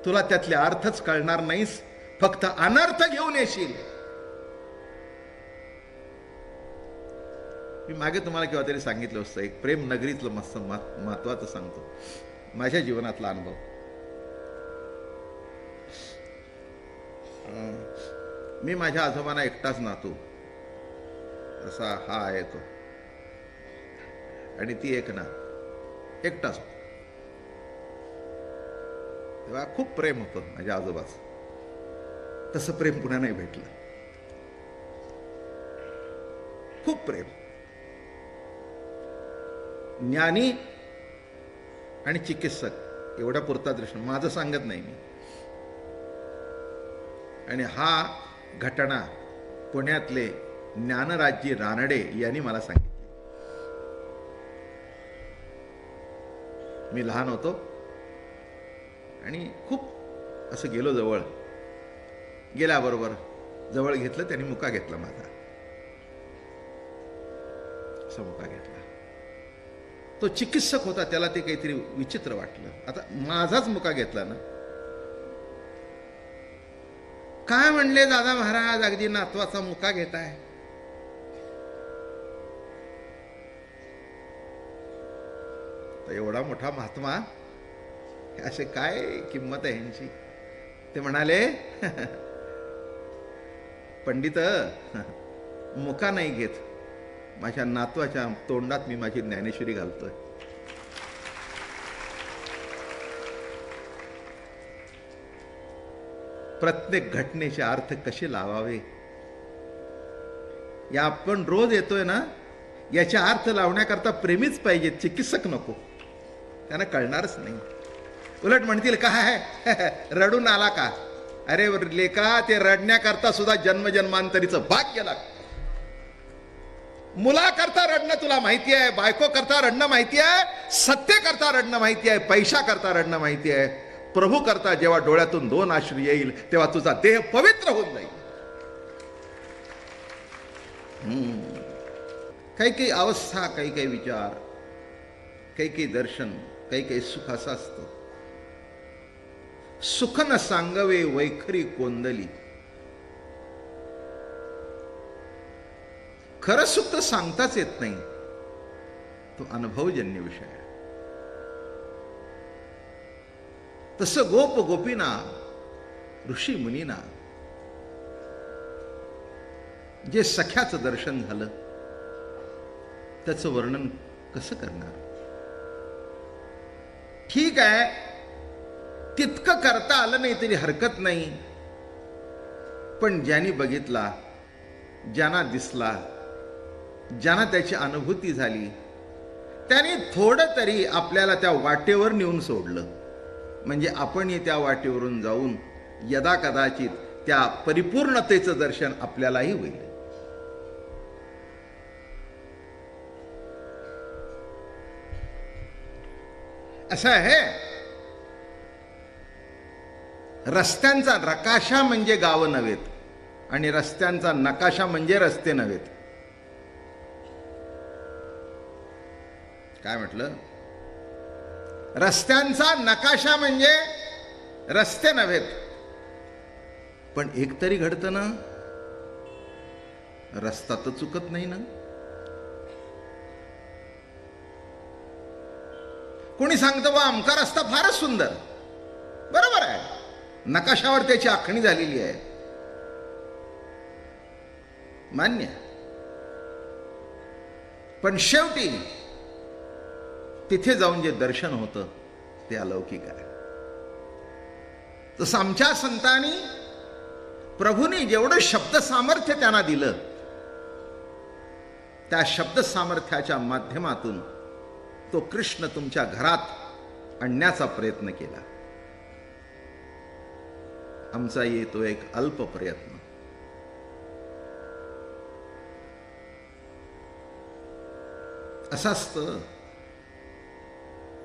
तुला त्यातले अर्थच कळणार नाहीस, फक्त अनर्थ घेऊन येशील. मी मागे तुम्हाला केव्हा तरी सांगितलं असतं, एक प्रेम नगरीतलं मस्त महत्वाचं सांगतो, माझ्या जीवनातला अनुभव. मी माझ्या आजोबांना एकटाच नातू, असा हा आहे तो, आणि ती एक ना एकटाच. तेव्हा खूप प्रेम होतं माझ्या आजोबाचं. तसं प्रेम पुन्हा नाही भेटलं. खूप प्रेम. ज्ञानी आणि चिकित्सक एवढ्या पुरता दृष्ट माझं सांगत नाही मी. आणि हा घटना पुण्यातले ज्ञानराजजी रानडे यांनी मला सांगितली. मी लहान होतो आणि खूप असं गेलो जवळ. गेल्याबरोबर जवळ घेतलं, त्यांनी मुका घेतला माझा. असा मुका घेतला. तो चिकित्सक होता, त्याला ते काहीतरी विचित्र वाटलं. आता माझाच मुका घेतला ना. काय म्हणले दादा महाराज, अगदी नातवाचा मुका घेताय. एवढा मोठा महात्मा, असे काय किंमत आहे यांची. ते म्हणाले, पंडित मुका नाही घेत, माझ्या नातवाच्या तोंडात मी माझी ज्ञानेश्वरी घालतोय. प्रत्येक घटनेचे अर्थ कसे लावावे, या आपण रोज येतोय ना, याचे अर्थ लावण्याकरता प्रेमीच पाहिजे, चिकित्सक नको. त्यांना कळणारच नाही. उलट म्हणतील काय रडून आला का. अरे लेका, ते रडण्याकरता सुद्धा जन्मजन्मांतरीचं भाग्य लागतं. मुलाकरता रडणं तुला माहिती आहे, बायको करता रडणं माहिती आहे, सत्य करता रडणं माहिती आहे, पैसा करता रडणं माहिती आहे. प्रभू करता जेव्हा डोळ्यातून 2 अश्रू येईल, तेव्हा तुझा देह पवित्र होऊन जाईल. काही काही अवस्था, काही काही विचार, काही काही दर्शन, काही काही सुख असं असतं. सुख न सांगवे वैखरी कोंदली. खरं सुख तर सांगताच येत नाही, तो अनुभवजन्य विषय आहे. तसं गोप गोपीना, ऋषी मुनीना जे सख्याचं दर्शन झालं, त्याचं वर्णन कसं करणार. ठीक आहे, तितकं करता आलं नाही तरी हरकत नाही. पण ज्यांनी बघितला, ज्यांना दिसला, ज्यांना त्याची अनुभूती झाली, त्यांनी थोडं तरी आपल्याला त्या वाटेवर नेऊन सोडलं. म्हणजे आपणही त्या वाटेवरून जाऊन यदा कदाचित त्या परिपूर्णतेचं दर्शन आपल्यालाही होईल. असं आहे. रस्त्यांचा नकाशा म्हणजे गावं नव्हेत, आणि रस्त्यांचा नकाशा म्हणजे रस्ते नव्हेत. काय म्हटलं? रस्त्यांचा नकाशा म्हणजे रस्ते नव्हेत. पण एक तरी घडतं ना, रस्ता तर चुकत नाही ना. कोणी सांगतं बा अमका रस्ता फारच सुंदर, बरोबर आहे, नकाशावर त्याची आखणी झालेली आहे, मान्य. पण शेवटी तिथे जाऊन जे दर्शन होतं ते अलौकिक आहे. तसं आमच्या संतांनी, प्रभूंनी जेवढं शब्द सामर्थ्य त्यांना दिलं, त्या शब्द सामर्थ्याच्या माध्यमातून तो कृष्ण तुमच्या घरात आणण्याचा प्रयत्न केला. आमचा येतो एक अल्प प्रयत्न. असं असतं.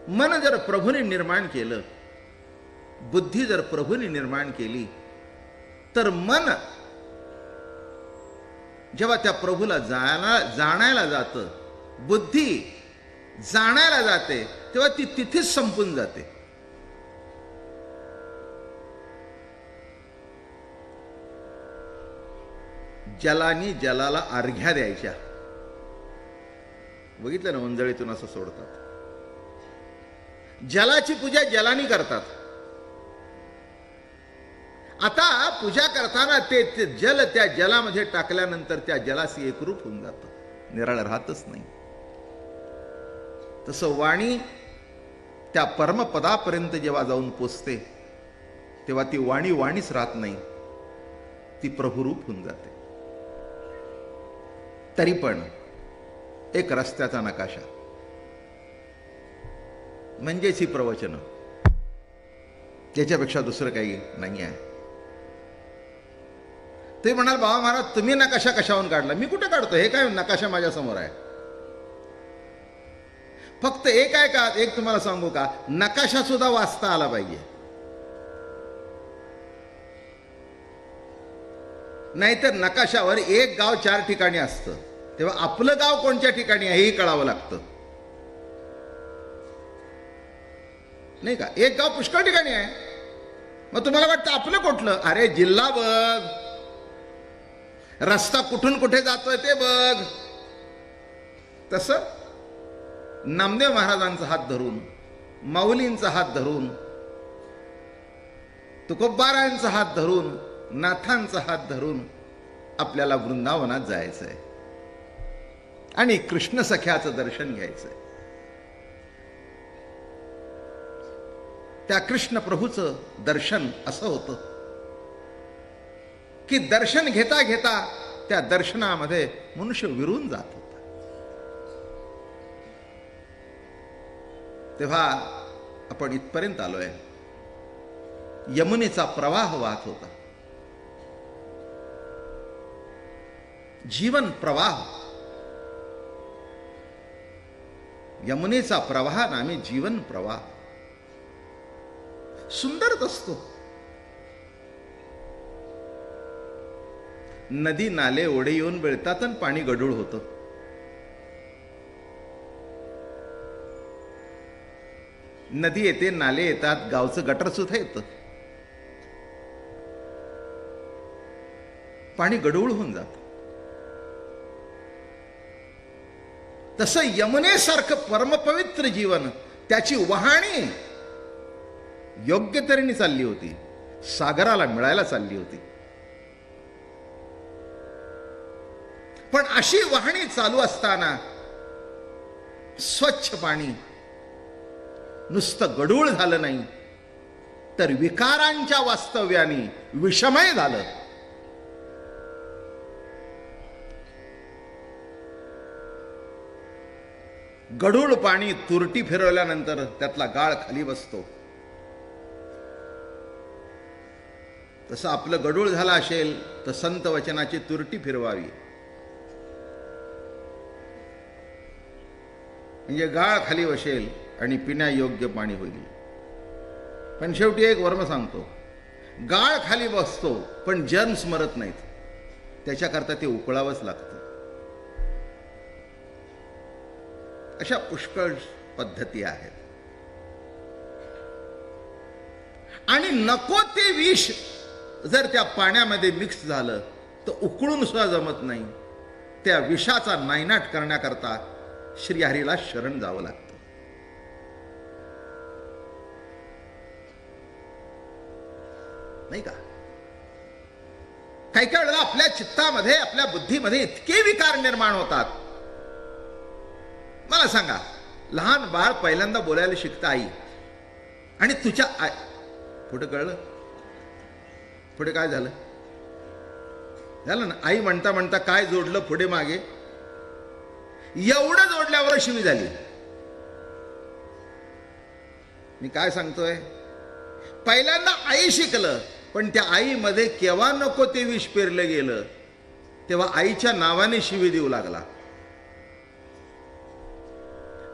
मन जर प्रभूने निर्माण केलं, बुद्धी जर प्रभूने निर्माण केली, तर मन जेव्हा त्या प्रभूला जाणायला जातं, बुद्धी जाणायला जाते, तेव्हा ती तिथेच संपून जाते. जलानी जलाला अर्घ्या द्यायच्या. बघितलं ना, मंजळीतून असं सोडतात. जलाची पूजा जलानी करतात. आता पूजा करताना ते जल त्या जलामध्ये टाकल्यानंतर त्या जलाशी एकरूप होऊन जातं, निराळ राहतच नाही. तसं वाणी त्या परमपदापर्यंत जेव्हा जाऊन पोचते तेव्हा ती वाणी वाणीच राहत नाही, ती प्रभुरूप होऊन जाते. तरी पण एक रस्त्याचा नकाशा म्हणजेच ही प्रवचन, त्याच्यापेक्षा दुसरं काही नाही आहे. ते म्हणाल, बाबा महाराज तुम्ही नकाशा कशावरून काढला? मी कुठे काढतो? हे काय नकाशा माझ्या समोर आहे. फक्त एक आहे का, एक तुम्हाला सांगू का, नकाशा सुद्धा वाचता आला पाहिजे. नाहीतर नकाशावर एक गाव 4 ठिकाणी असतं, तेव्हा आपलं गाव कोणत्या ठिकाणी आहे हेही कळावं लागतं, नाही का? एक गाव पुष्कळ ठिकाणी आहे. मग तुम्हाला वाटतं आपलं कुठलं? अरे जिल्हा बघ, रस्ता कुठून कुठे जातोय ते बघ. तसं नामदेव महाराजांचा हात धरून, माऊलींचा हात धरून, तुकोबारायांचा हात धरून, नाथांचा हात धरून आपल्याला वृंदावनात जायचंय आणि कृष्ण सख्याचं दर्शन घ्यायचंय. त्या कृष्ण प्रभूचं दर्शन असं होतं की दर्शन घेता घेता त्या दर्शनामध्ये मनुष्य विरून जात होता. तेव्हा आपण इथपर्यंत आलोय. यमुनेचा प्रवाह वाहत होता, जीवन प्रवाह. यमुनेचा प्रवाह नामे जीवन प्रवाह सुंदरच असतो. नदी नाले ओढे येऊन मिळतात आणि पाणी गढूळ होतं. नदी येते, नाले येतात, गावचं गटर सुद्धा येतं, पाणी गढूळ होऊन जातं. तसं यमुनेसारखं परमपवित्र जीवन, त्याची वहाणी योग्य तऱ्हेने चालली होती, सागराला मिळायला चालली होती. पण अशी वाहणी चालू असताना स्वच्छ पाणी नुसतं गढूळ झालं नाही, तर विकारांच्या वास्तव्याने विषमय झालं. गढूळ पाणी तुरटी फिरवल्यानंतर त्यातला गाळ खाली बसतो. तसं आपलं गढूळ झालं असेल तर संत वचनाची तुरटी फिरवावी, म्हणजे गाळ खाली बसेल आणि पिण्यायोग्य पाणी होईल. पण शेवटी एक वर्म सांगतो, गाळ खाली बसतो पण जर्म्स मरत नाहीत, त्याच्याकरता ते उकळावंच लागतं. अशा पुष्कळ पद्धती आहेत. आणि नको ते विष जर त्या पाण्यामध्ये मिक्स झालं तर उकळून सुद्धा जमत नाही. त्या विषाचा नायनाट करण्याकरता श्रीहरीला शरण जावं लागतं. नाही का? काही काही वेळेला आपल्या चित्तामध्ये, आपल्या बुद्धीमध्ये इतके विकार निर्माण होतात. मला सांगा, लहान बाळ पहिल्यांदा बोलायला शिकतं आई, आणि तुझ्या पुढे कळलं, पुढे काय झालं? झालं ना, आई म्हणता म्हणता काय जोडलं पुढे मागे, एवढं जोडल्यावर शिवी झाली. मी काय सांगतोय, पहिल्यांदा आई शिकलं, पण त्या आईमध्ये केव्हा नको ते विष पेरलं गेलं, तेव्हा आईच्या नावाने शिवी देऊ लागला,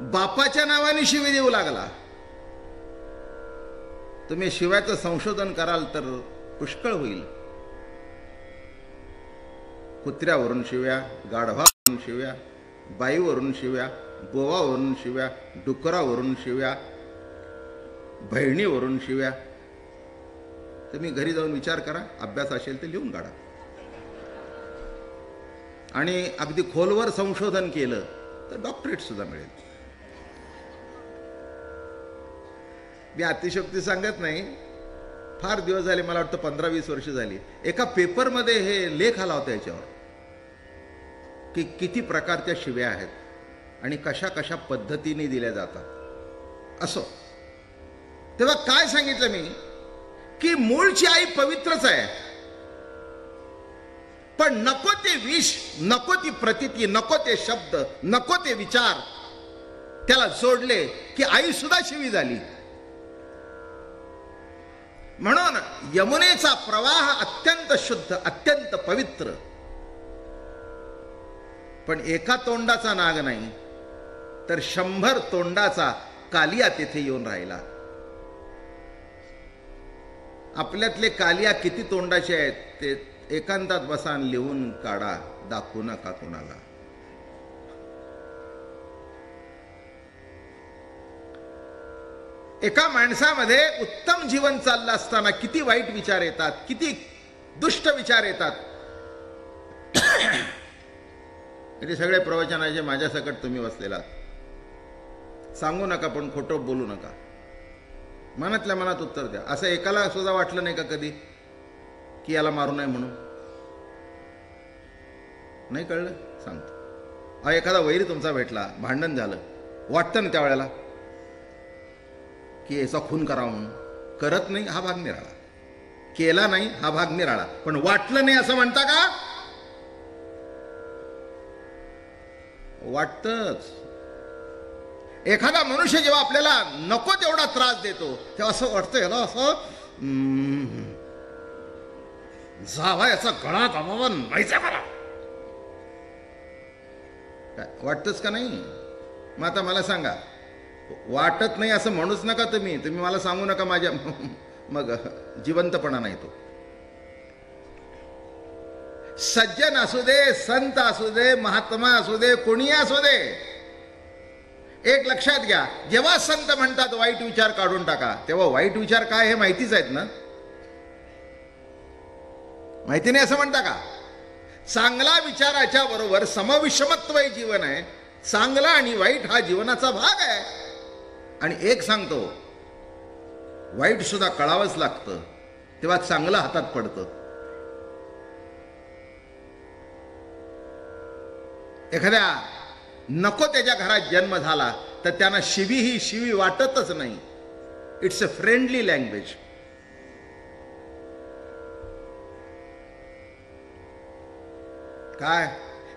बापाच्या नावाने शिवी देऊ लागला. तुम्ही शिव्याचं संशोधन कराल तर पुष्कळ होईल. कुत्र्यावरून शिव्या, गाढवावरून शिव्या, बाईवरून शिव्या, बोवावरून शिव्या, डुकरावरून शिव्या, बहिणीवरून शिव्या. तुम्ही घरी जाऊन विचार करा, अभ्यास असेल तर लिहून काढा. आणि अगदी खोलवर संशोधन केलं तर डॉक्टरेट सुद्धा मिळेल. मी अतिशयोक्ती सांगत नाही. फार दिवस झाले, मला वाटतं 15-20 वर्ष झाली, एका पेपरमध्ये हे लेख आला होता याच्यावर की किती प्रकारच्या शिव्या आहेत आणि कशा कशा पद्धतीने दिल्या जातात. असो, तेव्हा काय सांगितलं मी की मूळची आई पवित्रच आहे, पण नको ते विष, नको ती प्रतिती, नको ते शब्द, नको ते विचार त्याला जोडले की आई सुद्धा शिवी झाली. म्हणून यमुनेचा प्रवाह अत्यंत शुद्ध, अत्यंत पवित्र, पण एका तोंडाचा नाग नाही तर 100 तोंडाचा कालिया तेथे येऊन राहिला. आपल्यातले कालिया किती तोंडाचे आहेत ते एकांतात बसान लिहून काढा, दाखवू नका कोणाला. एका माणसामध्ये उत्तम जीवन चाललं असताना किती वाईट विचार येतात, किती दुष्ट विचार येतात. ते सगळे प्रवचनाचे माझ्यासकट तुम्ही बसलेला, सांगू नका पण खोटं बोलू नका, मनातल्या मनात उत्तर द्या. असं एकाला सुद्धा वाटलं नाही का कधी की याला मारू नये म्हणून? नाही कळलं? सांगतो. एखादा वैरी तुमचा भेटला, भांडण झालं, वाटतं ना त्यावेळेला की याचा खून करावा म्हणून? करत नाही हा भाग निराळा, केला नाही हा भाग निराळा, पण वाटलं नाही असं म्हणता का? वाटतच. एखादा मनुष्य जेव्हा आपल्याला नको तेवढा त्रास देतो तेव्हा असं वाटतं याला असं जावा, याचा गळा दाबावा, नाहीचा करा, वाटतच का नाही? मग आता मला सांगा, वाटत नाही असं म्हणूच नका तुम्ही मला सांगू नका माझ्या मग जिवंतपणा नाही तो. सज्जन असू दे, संत असू दे, महात्मा असू दे, कोणी असू दे, एक लक्षात घ्या, जेव्हा संत म्हणतात वाईट विचार काढून टाका, तेव्हा वाईट विचार काय हे माहितीच आहेत ना? माहिती नाही असं म्हणता का? चांगला विचाराच्या बरोबर समविषमत्व हे जीवन आहे. चांगला आणि वाईट हा जीवनाचा भाग आहे. आणि एक सांगतो, वाईट सुद्धा कळावंच लागतं, तेव्हा चांगलं हातात पडतं. एखाद्या नको त्याच्या घरात जन्म झाला तर त्यांना शिवी ही शिवी वाटतच नाही. It's a friendly language. काय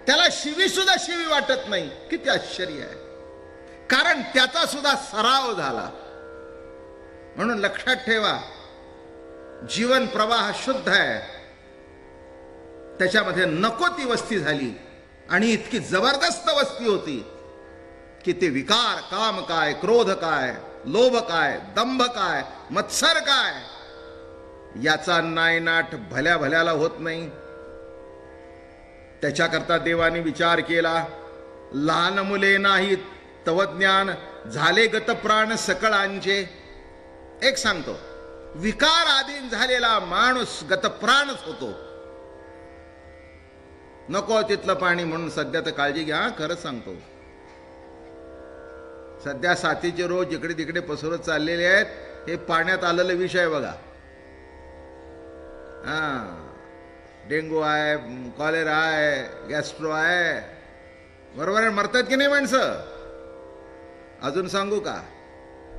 त्याला शिवी सुद्धा शिवी वाटत नाही? किती आश्चर्य आहे, कारण त्याचा सुद्धा सराव झाला. म्हणून लक्षात ठेवा, जीवन प्रवाह शुद्ध आहे, त्याच्यामध्ये नको ती वस्ती झाली आणि इतकी जबरदस्त वस्ती होती की ते विकार, काम काय, क्रोध काय, लोभ काय, दंभ काय, मत्सर काय, याचा नायनाट भल्या भल्याला होत नाही. त्याच्याकरता देवाने विचार केला, लहान मुले नाहीत तवज्ञान झाले गत प्राण सकळांचे. एक सांगतो, विकार आधीन झालेला माणूस गतप्राणच होतो. नको तिथलं पाणी म्हणून सध्या तर काळजी घ्या. खरंच सांगतो, सध्या साथीचे रोग इकडे तिकडे पसरत चाललेले आहेत. हे पाण्यात आलेलं विष आहे बघा. डेंगू आहे, कॉलेरा आहे, गॅस्ट्रो आहे, बरोबर आहे. मरतात की नाही माणसं? अजून सांगू का,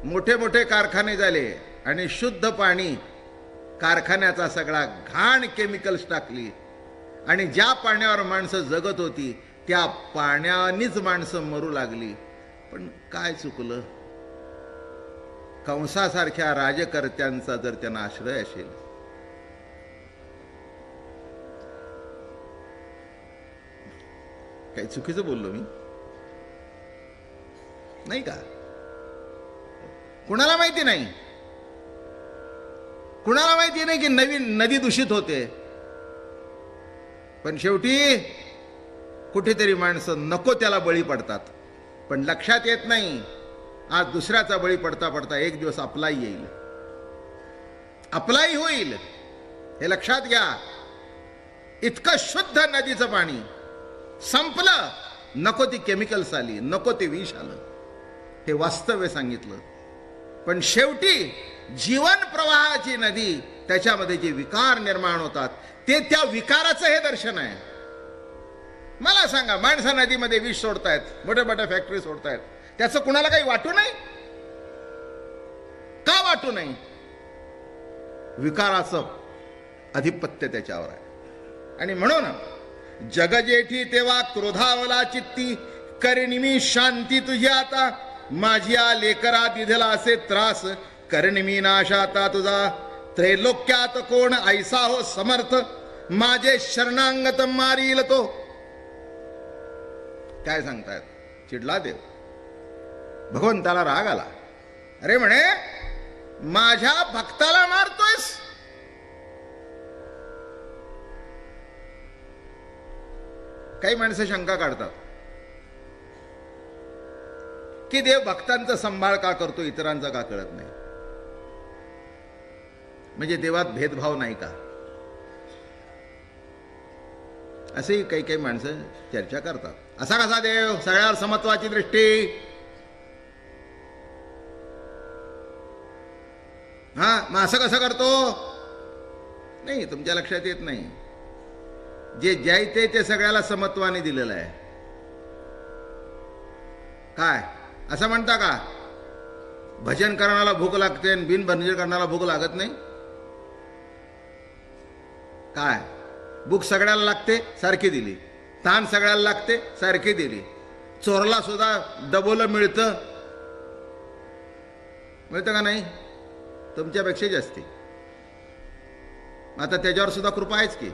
मोठे मोठे कारखाने झाले आणि शुद्ध पाणी कारखान्याचा सगळा घाण केमिकल्स टाकली आणि ज्या पाण्यावर माणसं जगत होती त्या पाण्यानेच माणसं मरू लागली. पण काय चुकलं? कंसासारख्या राजकर्त्यांचा जर त्यांना आश्रय असेल, काही चुकीचं बोललो मी नाही का? कुणाला माहिती नाही, कुणाला माहिती नाही की नवीन नदी दूषित होते, पण शेवटी कुठेतरी माणसं नको त्याला बळी पडतात. पण लक्षात येत नाही, आज दुसऱ्याचा बळी पडता पडता एक दिवस आपलाही येईल, आपलाही होईल. हे लक्षात घ्या. इतकं शुद्ध नदीचं पाणी संपलं. नको ती केमिकल्स आली, नको ते विष आलं. हे वास्तव्य सांगितलं. पण शेवटी जीवन प्रवाहाची नदी, त्याच्यामध्ये जे विकार निर्माण होतात ते त्या विकाराचं हे दर्शन आहे. मला सांगा, माणसं नदीमध्ये विष सोडतायत, मोठ्या मोठ्या फॅक्टरी सोडतायत, त्याचं कुणाला काही वाटू नाही? का वाटू नाही? विकाराचं अधिपत्य त्याच्यावर आहे. आणि म्हणून जग जेठी तेव्हा क्रोधावला चित्ती, करिणी शांती तुझी आता, माझ्या लेकरा दिधला असे त्रास, करिणी नाश आता तुझा, त्रैलोक्यात कोण ऐसा हो समर्थ, माझे शरणांगत मारील तो. काय सांगतायत? चिडला देव, भगवंताला राग आला. अरे म्हणे, माझ्या भक्ताला मारतोयस? काही माणसं शंका काढतात की देव भक्तांचा सांभाळ का करतो, इतरांचा का कळत नाही? म्हणजे देवात भेदभाव नाही का? असेही काही काही माणसं चर्चा करतात. असा कसा देव, सगळ्यावर समत्वाची दृष्टी? मग असं कसं करतो? नाही, तुमच्या लक्षात येत नाही. जे ज्यायते ते सगळ्याला समत्वाने दिलेलं आहे. काय असं म्हणता का भजन करणाला भूक लागते आणि बिन भजन करणाला भूक लागत नाही? काय, भूक सगळ्याला लागते, सारखी दिली. ताण सगळ्याला लागते, सारखी दिली. चोरला सुद्धा डबोलं मिळतं का नाही? तुमच्यापेक्षा जास्ती. आता त्याच्यावर सुद्धा कृपा आहेच की.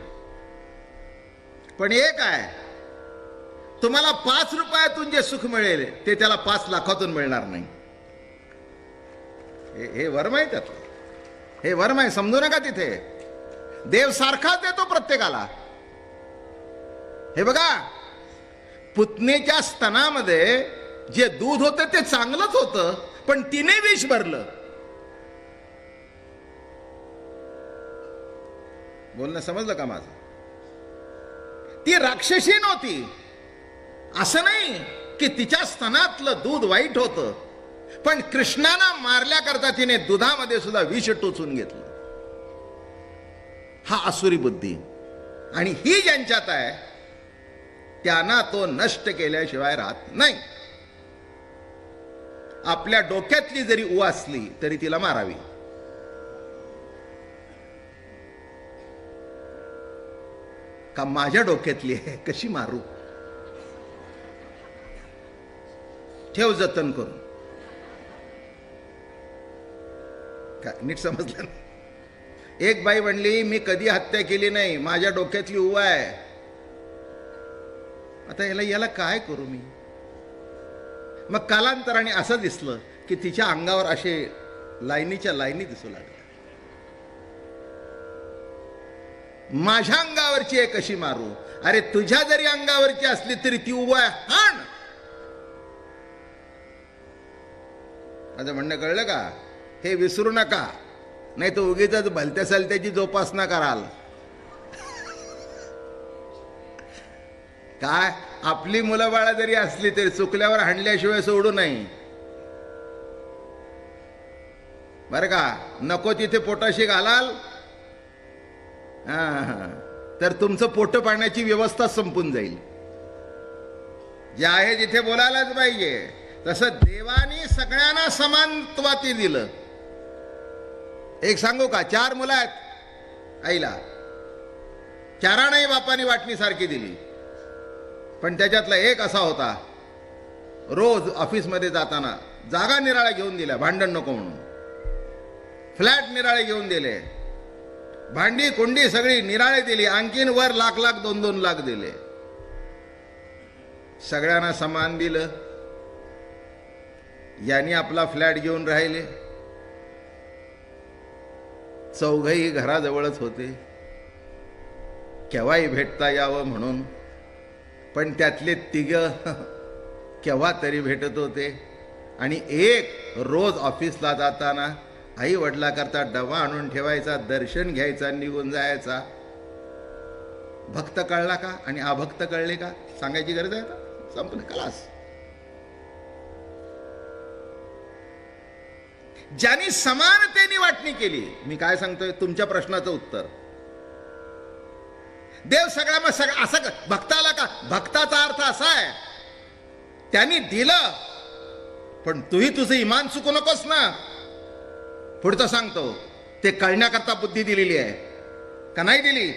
पण एक आहे, तुम्हाला 5 रुपयातून जे सुख मिळेल ते त्याला 5 लाखातून मिळणार नाही. हे वर्म आहे त्यातलं, हे वर्म आहे. समजू नका. तिथे देव सारखाच देतो प्रत्येकाला. हे बघा, पुतनेच्या स्तनामध्ये जे दूध होतं ते चांगलंच होतं, पण तिने विष भरलं. बोलणं समजलं का माझं? ती राक्षसी नव्हती. असं नाही की तिच्या स्तनातलं दूध वाईट होतं, पण कृष्णाला मारल्याकरता तिने दुधामध्ये सुद्धा विष टोचून घेतलं. हा आसुरी बुद्धी. आणि ही ज्यांच्यात आहे त्यांना तो नष्ट केल्याशिवाय राहत नाही. आपल्या डोक्यातली जरी ऊ असली तरी तिला मारावी. का माझ्या डोक्यातली आहे, कशी मारू? ठेव जतन करून. काय नीट समजलं? एक बाई म्हणली, मी कधी हत्या केली नाही, माझ्या डोक्यातली ऊ आहे. आता याला काय करू मी? मग कालांतराने असं दिसलं की तिच्या अंगावर असे लाईनीच्या लाईनी दिसू लागल्या. माझ्या अंगावरची आहे, कशी मारू? अरे तुझ्या जरी अंगावरची असली तरी ती ऊ आहे, हाण. माझं म्हणणं कळलं का? हे विसरू नका, नाही तर उगीच भलत्या सलत्याची जोपासना कराल. काय, आपली मुलं बाळा जरी असली तरी चुकल्यावर हाणल्याशिवाय सोडू नाही, बरं का? नको तिथे पोटाशी घालाल तर तुमचं पोट पाण्याची व्यवस्था संपून जाईल. जे आहे तिथे बोलायलाच पाहिजे. तसं देवानी सगळ्यांना समानत्वाती दिलं. एक सांगू का? 4 मुलं आहेत आईला, 4नाही बापानी वाटणी सारखी दिली. पण त्याच्यातला एक असा होता, रोज ऑफिसमध्ये जाताना जागा निराळ्या घेऊन दिल्या, भांडण नको म्हणून. फ्लॅट निराळे घेऊन दिले, भांडी कुंडी सगळी निराळे दिली, आणखीन वर लाख 2-2 लाख दिले. सगळ्यांना समान दिलं. यांनी आपला फ्लॅट घेऊन राहिले. चौघही घराजवळच होते, केव्हाही भेटता यावं म्हणून. पण त्यातले 3 केव्हा तरी भेटत होते. आणि एक रोज ऑफिसला जाताना आई वडिलाकरता डबा आणून ठेवायचा, दर्शन घ्यायचा, निघून जायचा. भक्त कळला का आणि अभक्त कळले का सांगायची गरज आहे का? संपलं, खलास. ज्यांनी समानतेने वाटणी केली, मी काय सांगतोय तुमच्या प्रश्नाचं उत्तर, देव सगळा मग सगळं असं भक्ताला का? भक्ताचा अर्थ असा आहे, त्यांनी दिलं पण तूही तुझं इमान चुकू नकोस ना. पुढचं सांगतो, ते कळण्याकरता बुद्धी दिलेली आहे का नाही दिली?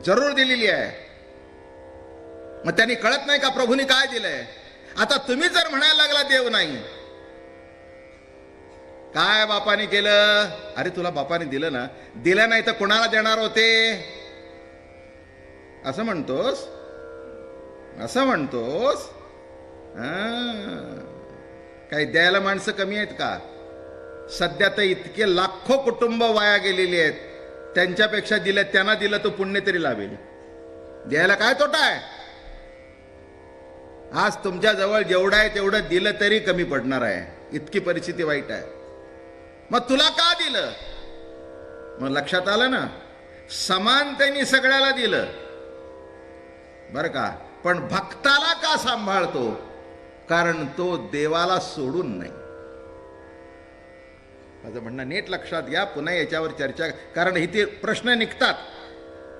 जरूर दिलेली आहे. मग त्यांनी कळत नाही का प्रभूने काय दिलंय? आता तुम्ही जर म्हणायला लागला देव नाही, काय बापाने केलं? अरे तुला बापाने दिलं ना, दिलं नाही तर कोणाला देणार होते असं म्हणतोस? असं म्हणतोस? काही द्यायला माणसं कमी आहेत का? सध्या तर इतके लाखो कुटुंब वाया गेलेली आहेत, त्यांच्यापेक्षा दिलं, त्यांना दिलं तो पुण्य तरी लावेल. द्यायला काय तोटा आहे? आज तुमच्या जवळ जेवढं आहे तेवढं दिलं तरी कमी पडणार आहे, इतकी परिस्थिती वाईट आहे. मग तुला का दिलं? मग लक्षात आलं ना, समानतेने सगळ्याला दिलं बरं का, पण भक्ताला का सांभाळतो? कारण तो देवाला सोडून नाही. माझं म्हणणं नीट लक्षात घ्या, पुन्हा याच्यावर चर्चा, कारण इथे प्रश्न निघतात.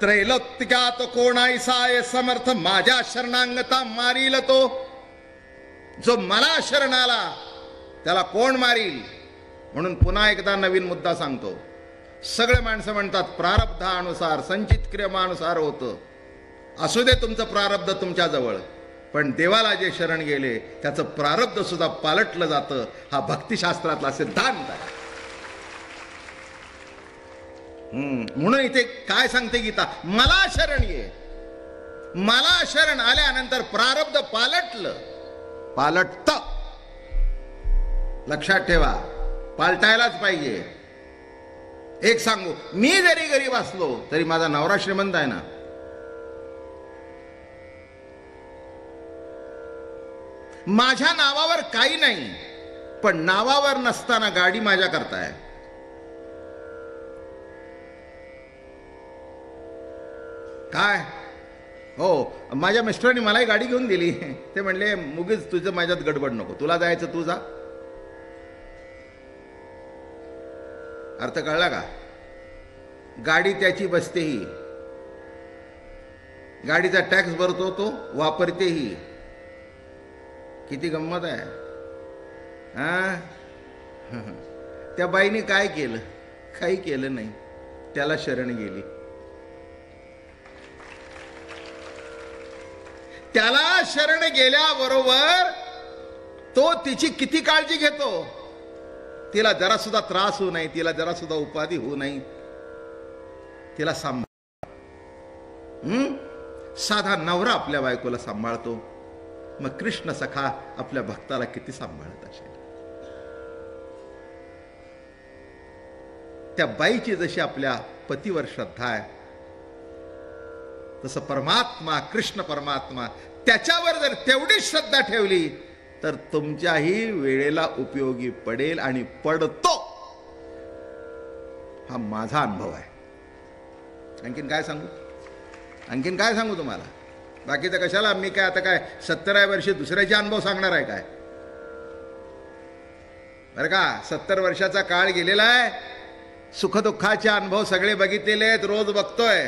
त्रैलोक्यात कोण ऐसाय समर्थ, माझ्या शरणांगता मारील तो. जो मला शरण आला त्याला कोण मारील? म्हणून पुन्हा एकदा नवीन मुद्दा सांगतो. सगळे माणसं म्हणतात प्रारब्धानुसार, संचित क्रियमानुसार होतं. असू दे तुमचं प्रारब्ध तुमच्याजवळ, पण देवाला जे शरण गेले त्याचं प्रारब्ध सुद्धा पालटलं जातं. हा भक्तिशास्त्रातला सिद्धांत आहे. म्हणून इथे काय सांगते गीता? मला शरण ये. मला शरण आल्यानंतर प्रारब्ध पालटलं, पालटत. लक्षात ठेवा, पालटायलाच पाहिजे. एक सांगू, मी जरी गरीब असलो तरी माझा नवरा श्रीमंत आहे ना. माझ्या नावावर काही नाही, पण नावावर नसताना गाडी माझ्या करताय. काय हो, माझ्या मिस्टरांनी मलाही गाडी घेऊन दिली. ते म्हणले मुगीच तुझं माझ्यात गडबड नको, तुला जायचं तू जा. अर्थ कळला का? गाडी त्याची बसतेही, गाडीचा टॅक्स भरतो तो, वापरतेही. किती गंमत आहे हा. त्या बाईने काय केलं? काही केलं नाही, त्याला शरण गेली. त्याला शरण गेल्याबरोबर तो तिची किती काळजी घेतो. तिला जरा सुद्धा त्रास होऊ नये, तिला जरा सुद्धा उपाधी होऊ नये, तिला सांभाळ. साधा नवरा आपल्या बायकोला सांभाळतो, मग कृष्ण सखा आपल्या भक्ताला किती सांभाळत असेल. त्या बाईची जशी आपल्या पतीवर श्रद्धा आहे, तसं परमात्मा, कृष्ण परमात्मा, त्याच्यावर जर तेवढी श्रद्धा ठेवली तर तुमच्याही वेळेला उपयोगी पडेल आणि पडतो. हा माझा अनुभव आहे. आणखीन काय सांगू? आणखीन काय सांगू तुम्हाला? बाकीचं कशाला? मी काय आता काय 70व्या वर्षी दुसऱ्याचे अनुभव सांगणार आहे काय? बरं का, 70 वर्षाचा काळ गेलेला आहे, सुखदुःखाचे अनुभव सगळे बघितलेले आहेत, रोज बघतोय.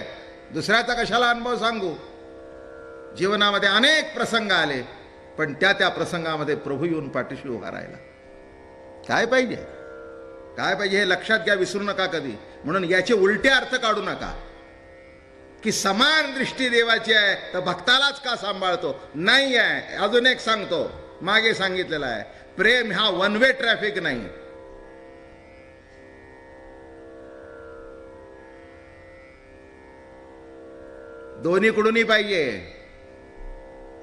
दुसऱ्याचा कशाला अनुभव सांगू? जीवनामध्ये अनेक प्रसंग आले, पण त्या प्रसंगामध्ये प्रभू येऊन पाठीशी उभा राहिला. काय पाहिजे? काय पाहिजे हे लक्षात घ्या, विसरू नका कधी. म्हणून याचे उलटे अर्थ काढू नका की समान दृष्टी देवाची आहे तर भक्तालाच का सांभाळतो. नाही आहे. अजून एक सांगतो, मागे सांगितलेलं आहे, प्रेम हा वन वे ट्रॅफिक नाही. दोन्हीकडूनही पाहिजे.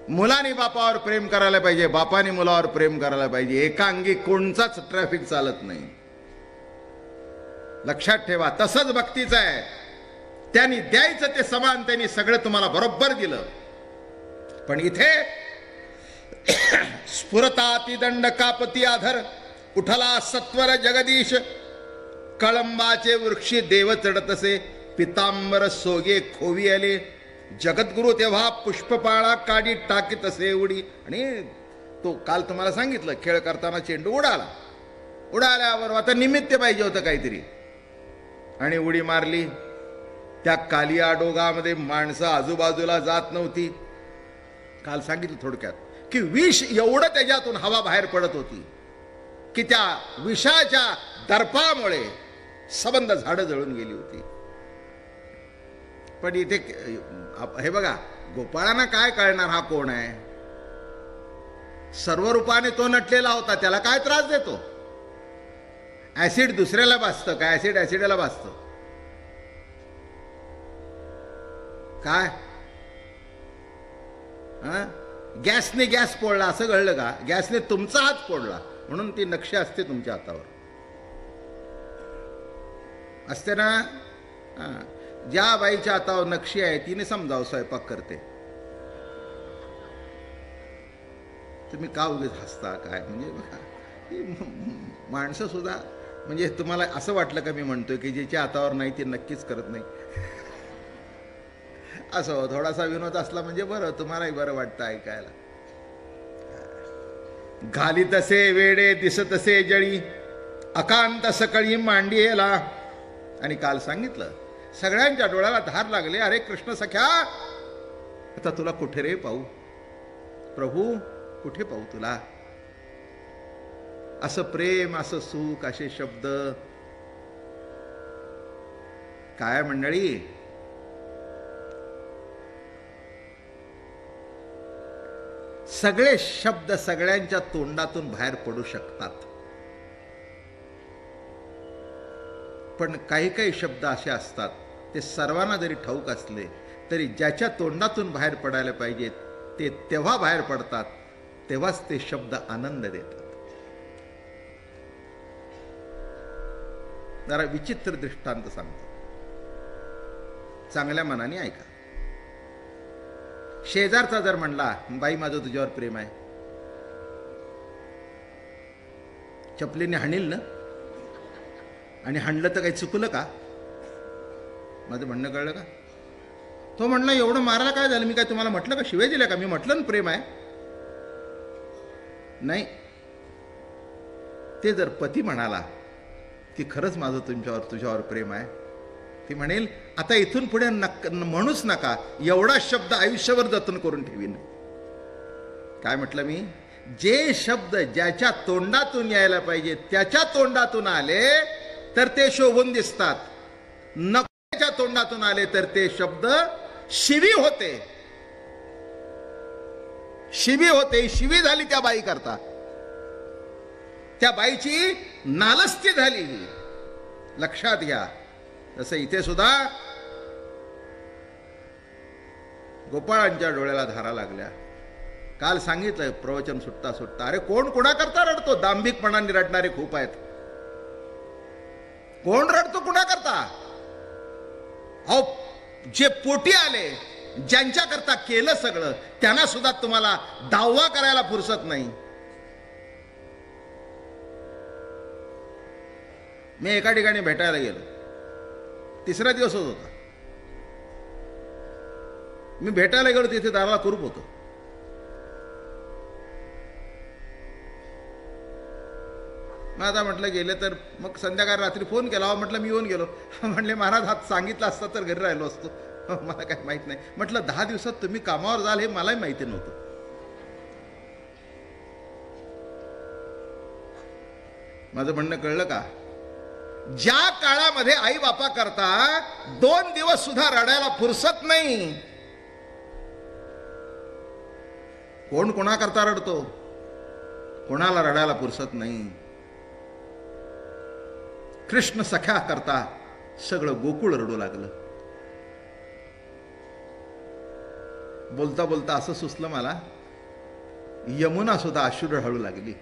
मुलाने बापावर प्रेम करायला पाहिजे, बापाने मुलावर प्रेम करायला पाहिजे. एकांगी कोणताच ट्रॅफिक चालत नाही. लक्षात ठेवा. तसंच भक्तीचं आहे. त्यांनी द्यायचं ते समान, त्यांनी सगळं तुम्हाला बरोबर दिलं. पण इथे स्फुरताती दंड कापती आधर, उठला सत्वर जगदीश, कळंबाचे वृक्षी देव चढतसे, पितांबर सोगे खोवी आले, जगद्गुरु तेव्हा पुष्पपाळा काढी टाकीत असे उडी. आणि तो काल तुम्हाला सांगितलं, खेळ करताना चेंडू उडाला, उडाल्यावर आता निमित्त पाहिजे होतं काहीतरी, आणि उडी मारली. त्या कालिया डोगामध्ये माणसं आजूबाजूला जात नव्हती. काल सांगितलं थोडक्यात की विष एवढं त्याच्यातून हवा बाहेर पडत होती की त्या विषाच्या दर्पामुळे सबंध झाडं जळून गेली होती. पण इथे हे बघा, गोपाळांना काय कळणार हा कोण आहे? सर्व रूपाने तो नटलेला होता, त्याला काय त्रास देतो? ऍसिड दुसऱ्याला भासतं का? ऍसिड ऍसिडला भासतं काय? गॅसने गॅस पोळला असं कळलं का? गॅसने तुमचा हात पोळला म्हणून ती नक्षी असते तुमच्या हातावर, असते ना. ज्या बाईच्या हातावर नक्षी आहे तिने समजावं स्वयंपाक करते. तुम्ही का उगीच हसता काय? म्हणजे माणसं सुद्धा, म्हणजे तुम्हाला असं वाटलं का मी म्हणतोय की ज्याच्या हातावर नाही ती नक्कीच करत नाही? असं थोडासा विनोद असला म्हणजे बरं, तुम्हालाही बरं वाटतं ऐकायला. घाली तसे वेडे दिसत असे जळी, अकांत सकळी मांडियेला. आणि काल सांगितलं, सगळ्यांच्या डोळ्याला धार लागले. अरे कृष्ण सख्या, आता तुला कुठे रे पाहू? प्रभू कुठे पाहू तुला? असं प्रेम, असं सुख, असे शब्द. काय मंडळी, सगळे शब्द सगळ्यांच्या तोंडातून बाहेर पडू शकतात, पण काही काही शब्द असे असतात ते सर्वांना जरी ठाऊक असले तरी ज्याच्या तोंडातून बाहेर पडायला पाहिजेत ते तेव्हा बाहेर पडतात, तेव्हाच ते शब्द आनंद देतात. जरा विचित्र दृष्टांत सांगतो, चांगल्या मनाने ऐका. शेजारचा जर म्हणला, बाई माझं तुझ्यावर प्रेम आहे, चपलीने हाणील ना, आणि हाणलं तर काही चुकलं का? माझं म्हणणं कळलं का? तो म्हणला एवढं मारायला काय झालं? मी काय तुम्हाला म्हटलं का? शिवाय दिल्या का? मी म्हटलं ना प्रेम आहे. नाही, ते जर पती म्हणाला की खरंच माझं तुझ्यावर प्रेम आहे, ती म्हणेल आता इथून पुढे म्हणूच नका, एवढा शब्द आयुष्यभर जतन करून ठेवीन. काय म्हटलं मी? जे शब्द ज्याच्या तोंडातून यायला पाहिजे त्याच्या तोंडातून आले तर ते शोभून दिसतात, नकोच्या तोंडातून आले तर ते शब्द शिवी होते. शिवी होते, शिवी झाली त्या बाई करता, त्या बाईची नालस्ती झाली. लक्षात घ्या. तसं इथे सुद्धा गोपाळांच्या डोळ्याला धारा लागल्या. काल सांगितलं प्रवचन सुटता सुटता, अरे कोण कोणाकरता रडतो? दांभिकपणाने रडणारे खूप आहेत. कोण रडतो कुणाकरता? अहो, जे पोटी आले, ज्यांच्याकरता केलं सगळं, त्यांना सुद्धा तुम्हाला दावा करायला फुरसत नाही. मी एका ठिकाणी भेटायला गेलो, तिसरा दिवसच होता. मी भेटायला गेलो तिथे दाराला कुरूप होतो. मग आता म्हटलं गेले तर मग संध्याकाळी रात्री फोन केला, म्हटलं मी येऊन गेलो. म्हणले महाराज हात सांगितलं असतं तर घरी राहिलो असतो. मला काय माहित नाही. म्हटलं 10 दिवसात तुम्ही कामावर जाल हे मलाही माहिती नव्हतं. माझं म्हणणं कळलं का? ज्या काळामध्ये आई बापा करता 2 दिवस सुद्धा रडायला फुरसत नाही. कोण कोणाकरता रडतो? कोणाला रडायला फुरसत नाही. कृष्ण सख्या करता सगळं गोकुळ रडू लागलं. बोलता बोलता असं सुचलं मला, यमुना सुद्धा अश्रू ढाळू लागली.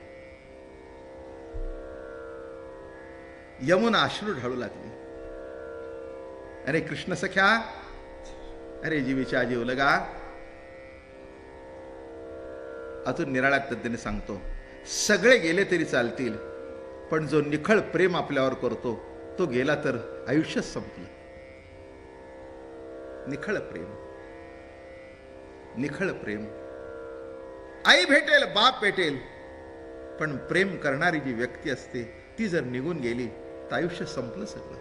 यमुना अश्रू ढाळू लागली. अरे कृष्ण सख्या, अरे जीवीच्या जीव लगा. अजून निराळ्या पद्धतीने सांगतो, सगळे गेले तरी चालतील, पण जो निखळ प्रेम आपल्यावर करतो तो गेला तर आयुष्यच संपलं. निखळ प्रेम. निखळ प्रेम. आई भेटेल, बाप भेटेल, पण प्रेम करणारी जी व्यक्ती असते ती जर निघून गेली तर आयुष्य संपलं सगळं.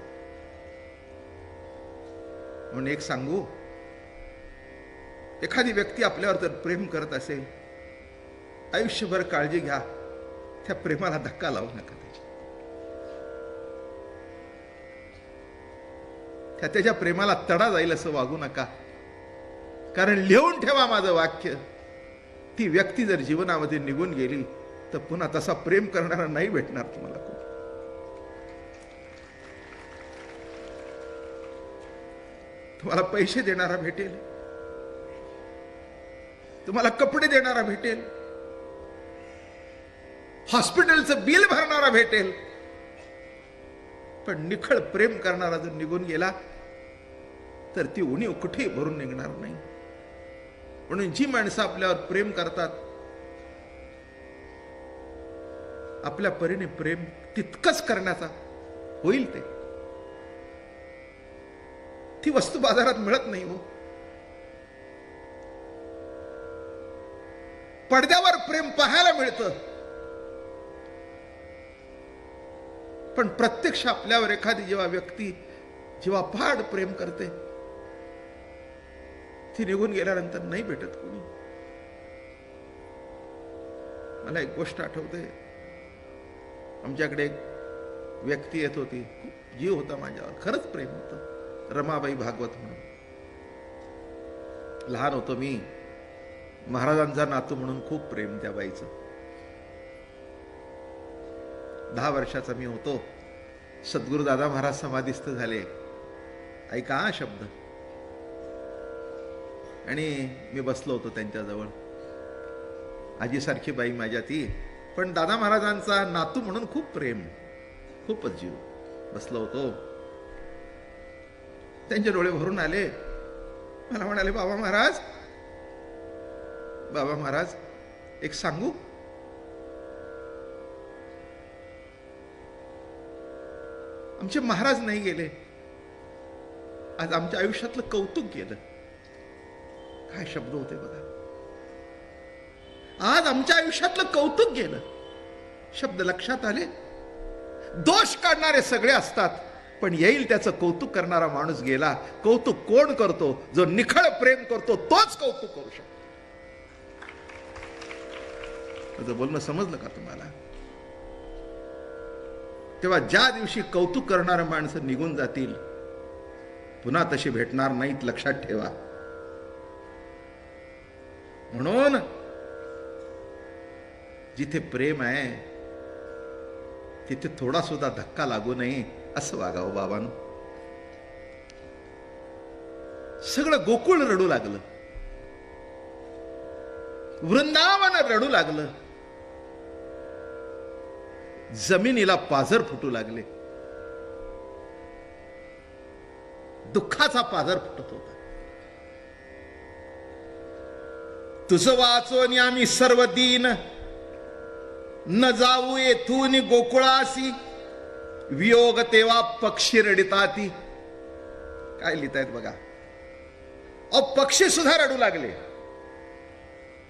म्हणून एक सांगू, एखादी व्यक्ती आपल्यावर जर प्रेम करत असेल, आयुष्यभर काळजी घ्या, त्या प्रेमाला धक्का लावू नका. त्याच्या प्रेमाला तडा जाईल असं वागू नका. कारण लिहून ठेवा माझं वाक्य, ती व्यक्ती जर जीवनामध्ये निघून गेली तर पुन्हा तसा प्रेम करणारा नाही भेटणार तुम्हाला. कोण तुम्हाला पैसे देणारा भेटेल, तुम्हाला कपडे देणारा भेटेल, हॉस्पिटलचं बिल भरणारा भेटेल, पण निखळ प्रेम करणारा जर निघून गेला तर ती उणीव कुठेही भरून निघणार नाही. म्हणून जी माणसं आपल्यावर प्रेम करतात, आपल्या परीने प्रेम तितकंच करण्याचा होईल ते. ती वस्तू बाजारात मिळत नाही हो. पडद्यावर प्रेम पाहायला मिळतं, पण प्रत्यक्ष आपल्यावर एखादी जेव्हा व्यक्ती जेव्हा फाड प्रेम करते, ती निघून गेल्यानंतर नाही भेटत कोणी. मला एक गोष्ट आठवते, आमच्याकडे एक व्यक्ती येत होती, खूप जीव होता माझ्यावर, खरंच प्रेम होतं, रमाबाई भागवत म्हणून. लहान होतो मी, महाराजांचा नातू म्हणून खूप प्रेम त्या बाईचं. 10 वर्षाचा मी होतो, सद्गुरू दादा महाराज समाधीस्थ झाले. ऐका हा शब्द. आणि मी बसलो होतो त्यांच्याजवळ. आजीसारखी बाई माझ्या ती, पण दादा महाराजांचा नातू म्हणून खूप प्रेम, खूपच जीव. बसलो होतो, त्यांचे डोळे भरून आले. मला म्हणाले, बाबा महाराज, बाबा महाराज, एक सांगू? आमचे महाराज नाही गेले, आज आमच्या आयुष्यातलं कौतुक गेलं. काय शब्द होते बघा. आज आमच्या आयुष्यातलं कौतुक गेलं. शब्द लक्षात आले. दोष काढणारे सगळे असतात, पण येईल त्याचं कौतुक करणारा माणूस गेला. कौतुक कोण करतो? जो निखळ प्रेम करतो तोच कौतुक करू शकतो. माझं बोलणं समजलं का तुम्हाला? तेव्हा ज्या दिवशी कौतुक करणारे माणसं निघून जातील, पुन्हा तशी भेटणार नाहीत, लक्षात ठेवा. म्हणून जिथे प्रेम आहे तिथे थोडा सुद्धा धक्का लागू नये असं वागावं बाबांनो. सगळं गोकुळ रडू लागलं, वृंदावन रडू लागलं, जमिनीला पाझर फुटू लागले, दुःखाचा पाझर फुटत होता. तुझं वाचून आम्ही सर्व दीन, न जाऊ येथून गोकुळासी, वियोग तेव्हा पक्षी रडिताती. काय लिहितायत बघा. अहो, पक्षी सुद्धा रडू लागले.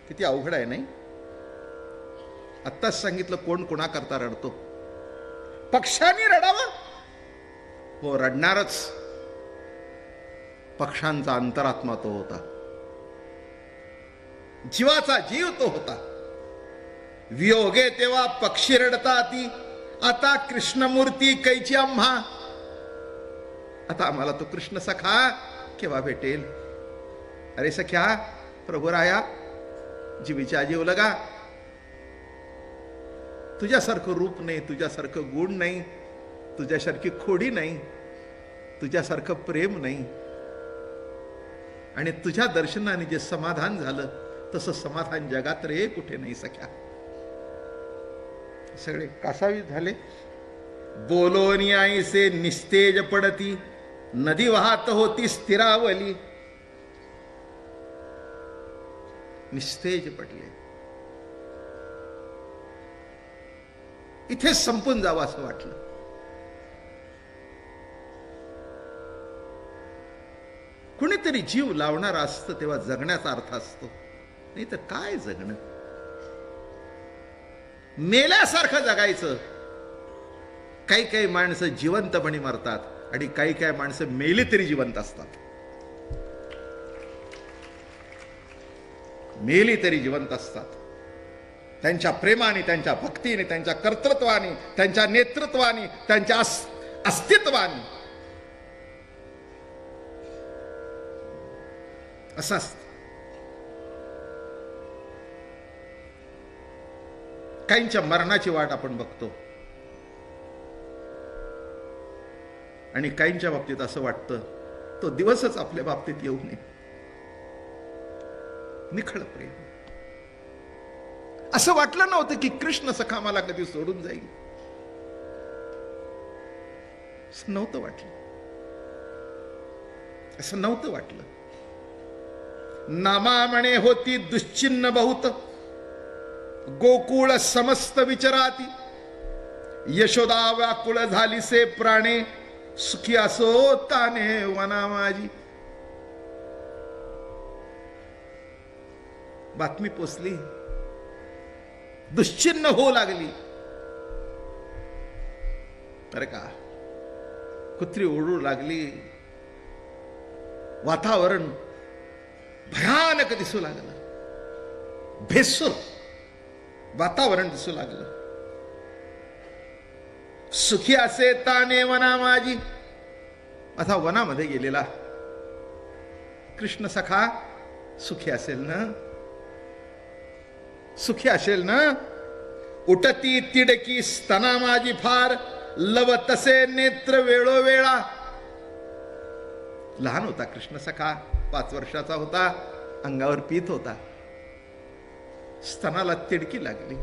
किती अवघड आहे नाही? आत्ताच सांगितलं कोण कोणाकरता रडतो. पक्ष्यांनी रडावं? हो, रडणारच. पक्ष्यांचा अंतरात्मा तो होता, जीवाचा जीव तो होता. वियोगे तेव्हा पक्षी रडताती, आता कृष्णमूर्ती कैची आम्हा. आता आम्हाला तो कृष्ण सखा केव्हा भेटेल? अरे सख्या, प्रभू राया, जीवीच्या जीव लगा. तुझ्यासारखं रूप नाही, तुझ्यासारखं गुण नाही, तुझ्यासारखी खोडी नाही, तुझ्यासारखं प्रेम नाही. आणि तुझ्या दर्शनाने जे समाधान झालं तसं समाधान जगात रे कुठे नाही सख्या. सगळे कासावीस झाले. बोलोनी आईसे निस्तेज पडती, नदी वाहत होती स्थिरावली. निस्तेज पडले. इथे संपून जावं असं वाटलं. कुणीतरी जीव लावणारा असतं तेव्हा जगण्याचा अर्थ असतो, नाही तर काय जगणं. मेल्यासारखं जगायचं. काही काही माणसं जिवंतपणे मरतात आणि काही काही माणसं मेली तरी जिवंत असतात. मेली तरी जिवंत असतात. त्यांच्या प्रेमाने, त्यांच्या भक्तीने, त्यांच्या कर्तृत्वाने, त्यांच्या नेतृत्वाने, त्यांच्या अस्तित्वाने. असं असतं. काहींच्या मरणाची वाट आपण बघतो आणि काहींच्या बाबतीत असं वाटतं तो दिवसच आपल्या बाबतीत येऊ नये. निखळ प्रेम. असं वाटलं नव्हतं की कृष्ण सखा मला कधी सोडून जाईल. असं नव्हतं वाटलं. असं नव्हतं वाटलं. नामा म्हणे होती दुश्चिन्ह बहुत, गोकुळ समस्त विचराती. यशोदा व्याकुळ झाली से प्राणे, सुखी असो ताने वना माझी. बातमी पोचली, दुश्चिन्ह होऊ लागली. अरे का कुत्री ओरडू लागली. वातावरण भयानक दिसू लागलं. भेसूर वातावरण दिसू लागलं. सुखी असे ताने वना माझी. आता वनामध्ये गेलेला कृष्ण सखा सुखी असेल ना, सुखी असेल ना. उठती तिडकी स्तना माझी फार, लव तसे नेत्र वेळोवेळा. लहान होता कृष्ण सखा, 5 वर्षाचा होता, अंगावर पीत होता. स्तनाला तिडकी लागली.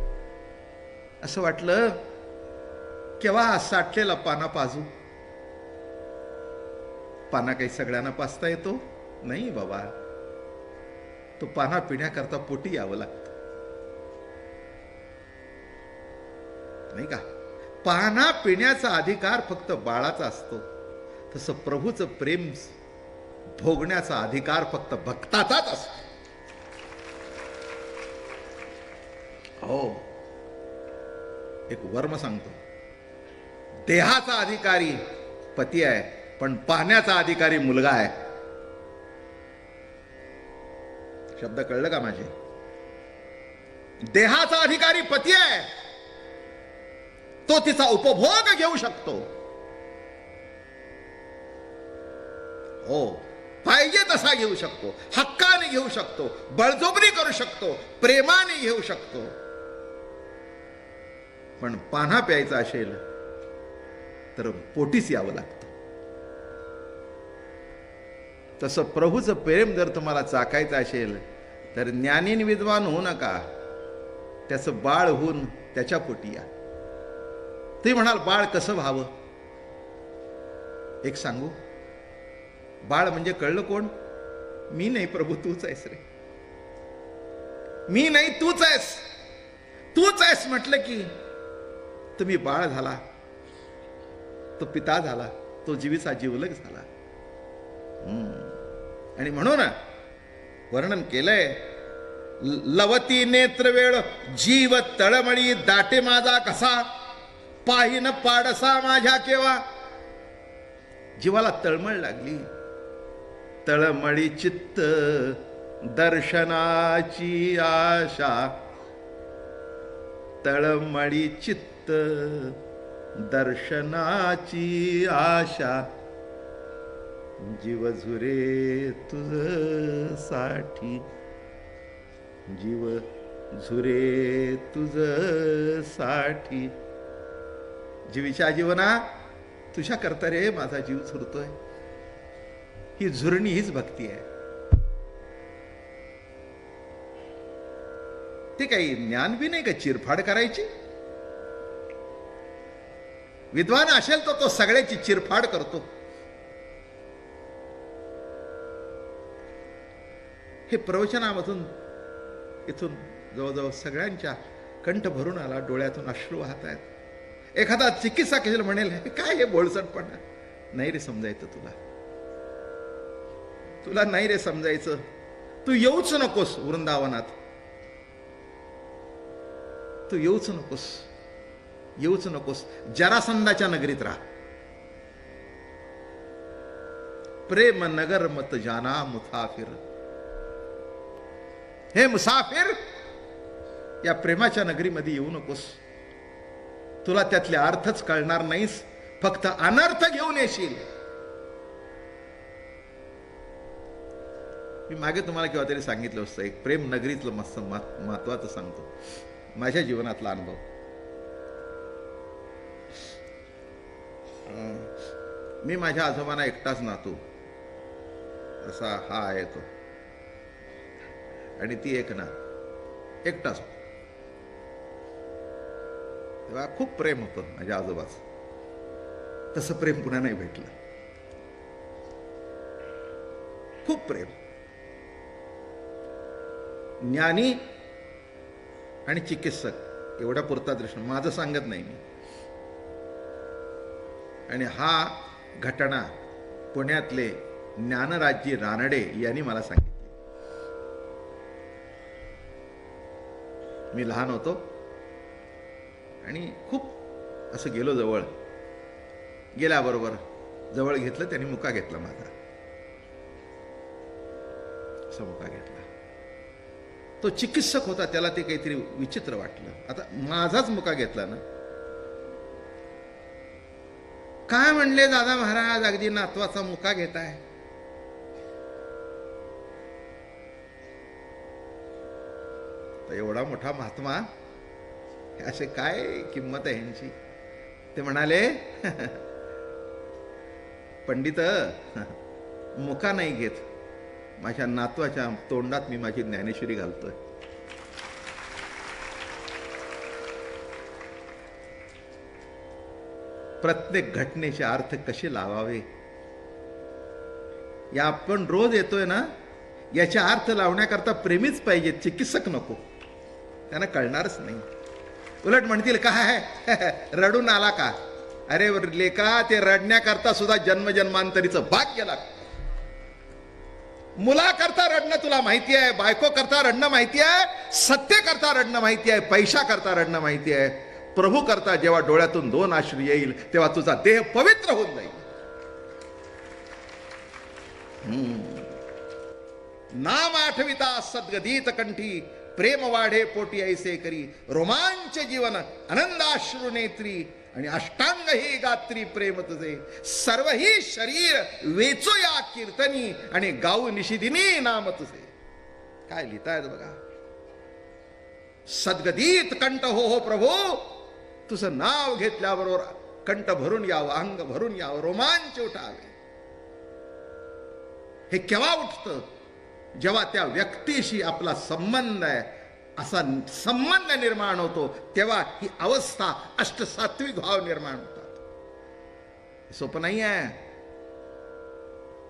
असं वाटलं केव्हा साठलेला पाना पाजू. पाना काही सगळ्यांना पाजता येतो नाही बाबा. तो पाना पिण्याकरता पोटी यावं लागतं, नाही का. पाना पिण्याचा अधिकार फक्त बाळाचा असतो, तसं प्रभूचं प्रेम भोगण्याचा अधिकार फक्त भक्ताचाच असतो. हो, एक वर्म सांगतो. देहाचा अधिकारी पती आहे, पण पाहण्याचा अधिकारी मुलगा आहे. शब्द कळलं का माझे? देहाचा अधिकारी पती आहे, तो तिचा उपभोग घेऊ शकतो. हो, पाहिजे तसा घेऊ शकतो, हक्काने घेऊ शकतो, बळजबरी करू शकतो, प्रेमाने घेऊ शकतो. पण पान्हा प्यायचा असेल तर पोटीच यावं लागतं. तसं प्रभूचं प्रेम जर तुम्हाला चाकायचं असेल तर ज्ञानीन विद्वान होऊ नका, त्याचं बाळ होऊन त्याच्या पोटी या. ते म्हणाल बाळ कसं व्हावं? एक सांगू, बाळ म्हणजे कळलं कोण? मी नाही प्रभू, तूच आहेस रे. मी नाही, तूच आहेस. तूच आहेस म्हटलं की तुम्ही बाळ झाला, तो पिता झाला, तो जीवीचा जीवलग झाला. आणि म्हणून वर्णन केलंय, लवती नेत्र वेळ जीव तळमळी दाटे माझा कसा, पाहिन पाडसा माझ्या केव्हा. जीवाला तळमळ लागली. तळमळी चित्त दर्शनाची आशा, तळमळी चित्त दर्शनाची आशा. जीव झुरे तुझ साठी, जीव झुरे तुझ साठी. जीवीच्या जीवना तुझ्या करता रे माझा जीव झुरतोय. ही झुरणी हीच भक्ती आहे. ते काही ज्ञान बी नाही का चिरफाड करायची. विद्वान असेल तो सगळ्याची चिरफाड करतो. हे प्रवचनामधून इथून जवळजवळ सगळ्यांच्या कंठ भरून आला, डोळ्यातून अश्रू वाहत आहेत. एखादा चिकित्सक म्हणेल काय हे बोळसटपणा नाही रे समजायचं तुला. तुला नाही रे समजायचं, तू येऊच नकोस वृंदावनात, तू येऊच नकोस, येऊच नकोस, जरासंधाच्या नगरीत राहा. प्रेम नगर मत जाना मुसाफिर. हे मुसाफिर, या प्रेमाच्या नगरीमध्ये येऊ नकोस. तुला त्यातले अर्थच कळणार नाहीस, फक्त अनर्थ घेऊन येशील. मी मागे तुम्हाला केव्हा तरी सांगितलं असतं, एक प्रेम नगरीतलं मस्त महत्वाचं सांगतो, माझ्या जीवनातला अनुभव. मी माझ्या आजोबांना एकटाच नातू, असा हा आहे तो, आणि ती एक ना एकटाच. तेव्हा खूप प्रेम होतं माझ्या आजोबाचं. तसं प्रेम पुन्हा नाही भेटलं. खूप प्रेम. ज्ञानी आणि चिकित्सक एवढ्या पुरता दृष्टी माझं सांगत नाही मी. आणि हा घटना पुण्यातले ज्ञानराजजी रानडे यांनी मला सांगितली. मी लहान होतो आणि खूप असं गेलो जवळ. गेल्याबरोबर जवळ घेतलं, त्यांनी मुका घेतला माझा, असा मुका घेतला. तो चिकित्सक होता, त्याला ते काहीतरी विचित्र वाटलं. आता माझाच मुका घेतला ना. काय म्हणले दादा महाराज, अगदी नातवाचा मुका घेताय. एवढा मोठा महात्मा, असे काय किंमत आहे ह्यांची. ते म्हणाले, पंडित, मुका नाही घेत, माझ्या नातवाच्या तोंडात मी माझी ज्ञानेश्वरी घालतोय. प्रत्येक घटनेचे अर्थ कसे लावावे, या आपण रोज येतोय ना, याचे अर्थ लावण्याकरता प्रेमीच पाहिजे, चिकित्सक नको. त्यांना कळणारच नाही. उलट म्हणतील काय रडून आला का. अरे लेका, ते रडण्याकरता सुद्धा जन्मजन्मांतरीचं भाग्य लागतं. मुलाकरता रडणं तुला माहिती आहे, बायको करता रडणं माहिती आहे, सत्य करता रडणं माहिती आहे, पैसा करता रडणं माहिती आहे. प्रभू करता जेव्हा डोळ्यातून 2 अश्रू येईल, तेव्हा तुझा देह पवित्र होऊन जाईल. नाम आठविता सद्गदित कंठी, प्रेम वाढे पोटी ऐसे करी. रोमांच जीवन आनंदाश्रू नेत्री, आणि अष्टांग ही गात्री प्रेम तुझे. सर्व ही शरीर वेचो या कीर्तनी, आणि गाऊ निशिदिनी नाम तुझे. काय लिहितायत बघा. सद्गदित कंठ हो प्रभू, तुझं नाव घेतल्याबरोबर कंठ भरून यावं, अंग भरून यावं, रोमांच उठावे. हे केव्हा उठतं, जेव्हा त्या व्यक्तीशी आपला संबंध आहे असा संबंध निर्माण होतो, तेव्हा ही अवस्था अष्टसात्विक भाव निर्माण होतात. सोपं नाही आहे.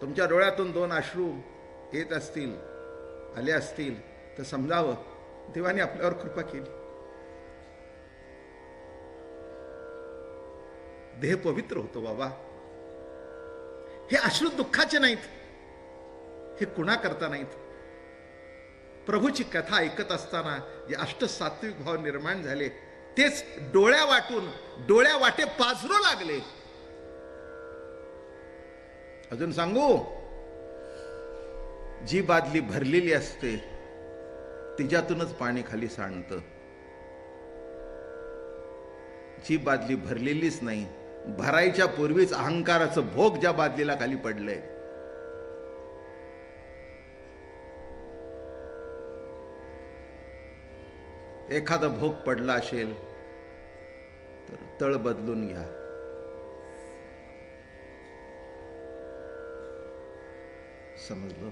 तुमच्या डोळ्यातून 2 अश्रू येत असतील, आले असतील, तर समजावं देवाने आपल्यावर कृपा केली. देह पवित्र होतो बाबा. हे अश्रू दुःखाचे नाहीत, हे कुणा करता नाहीत. प्रभूची कथा ऐकत असताना जे अष्टसात्विक भाव निर्माण झाले, तेच डोळ्या वाटे पाझरू लागले. अजून सांगू, जी बादली भरलेली असते तिच्यातूनच पाणी खाली सांडतं. जी बादली भरलेलीच नाही, भरायच्या पूर्वीच अहंकाराचं भोग ज्या बादलीला खाली पडलंय, एखादा भोग पडला असेल तर तळ बदलून घ्या. समजलं?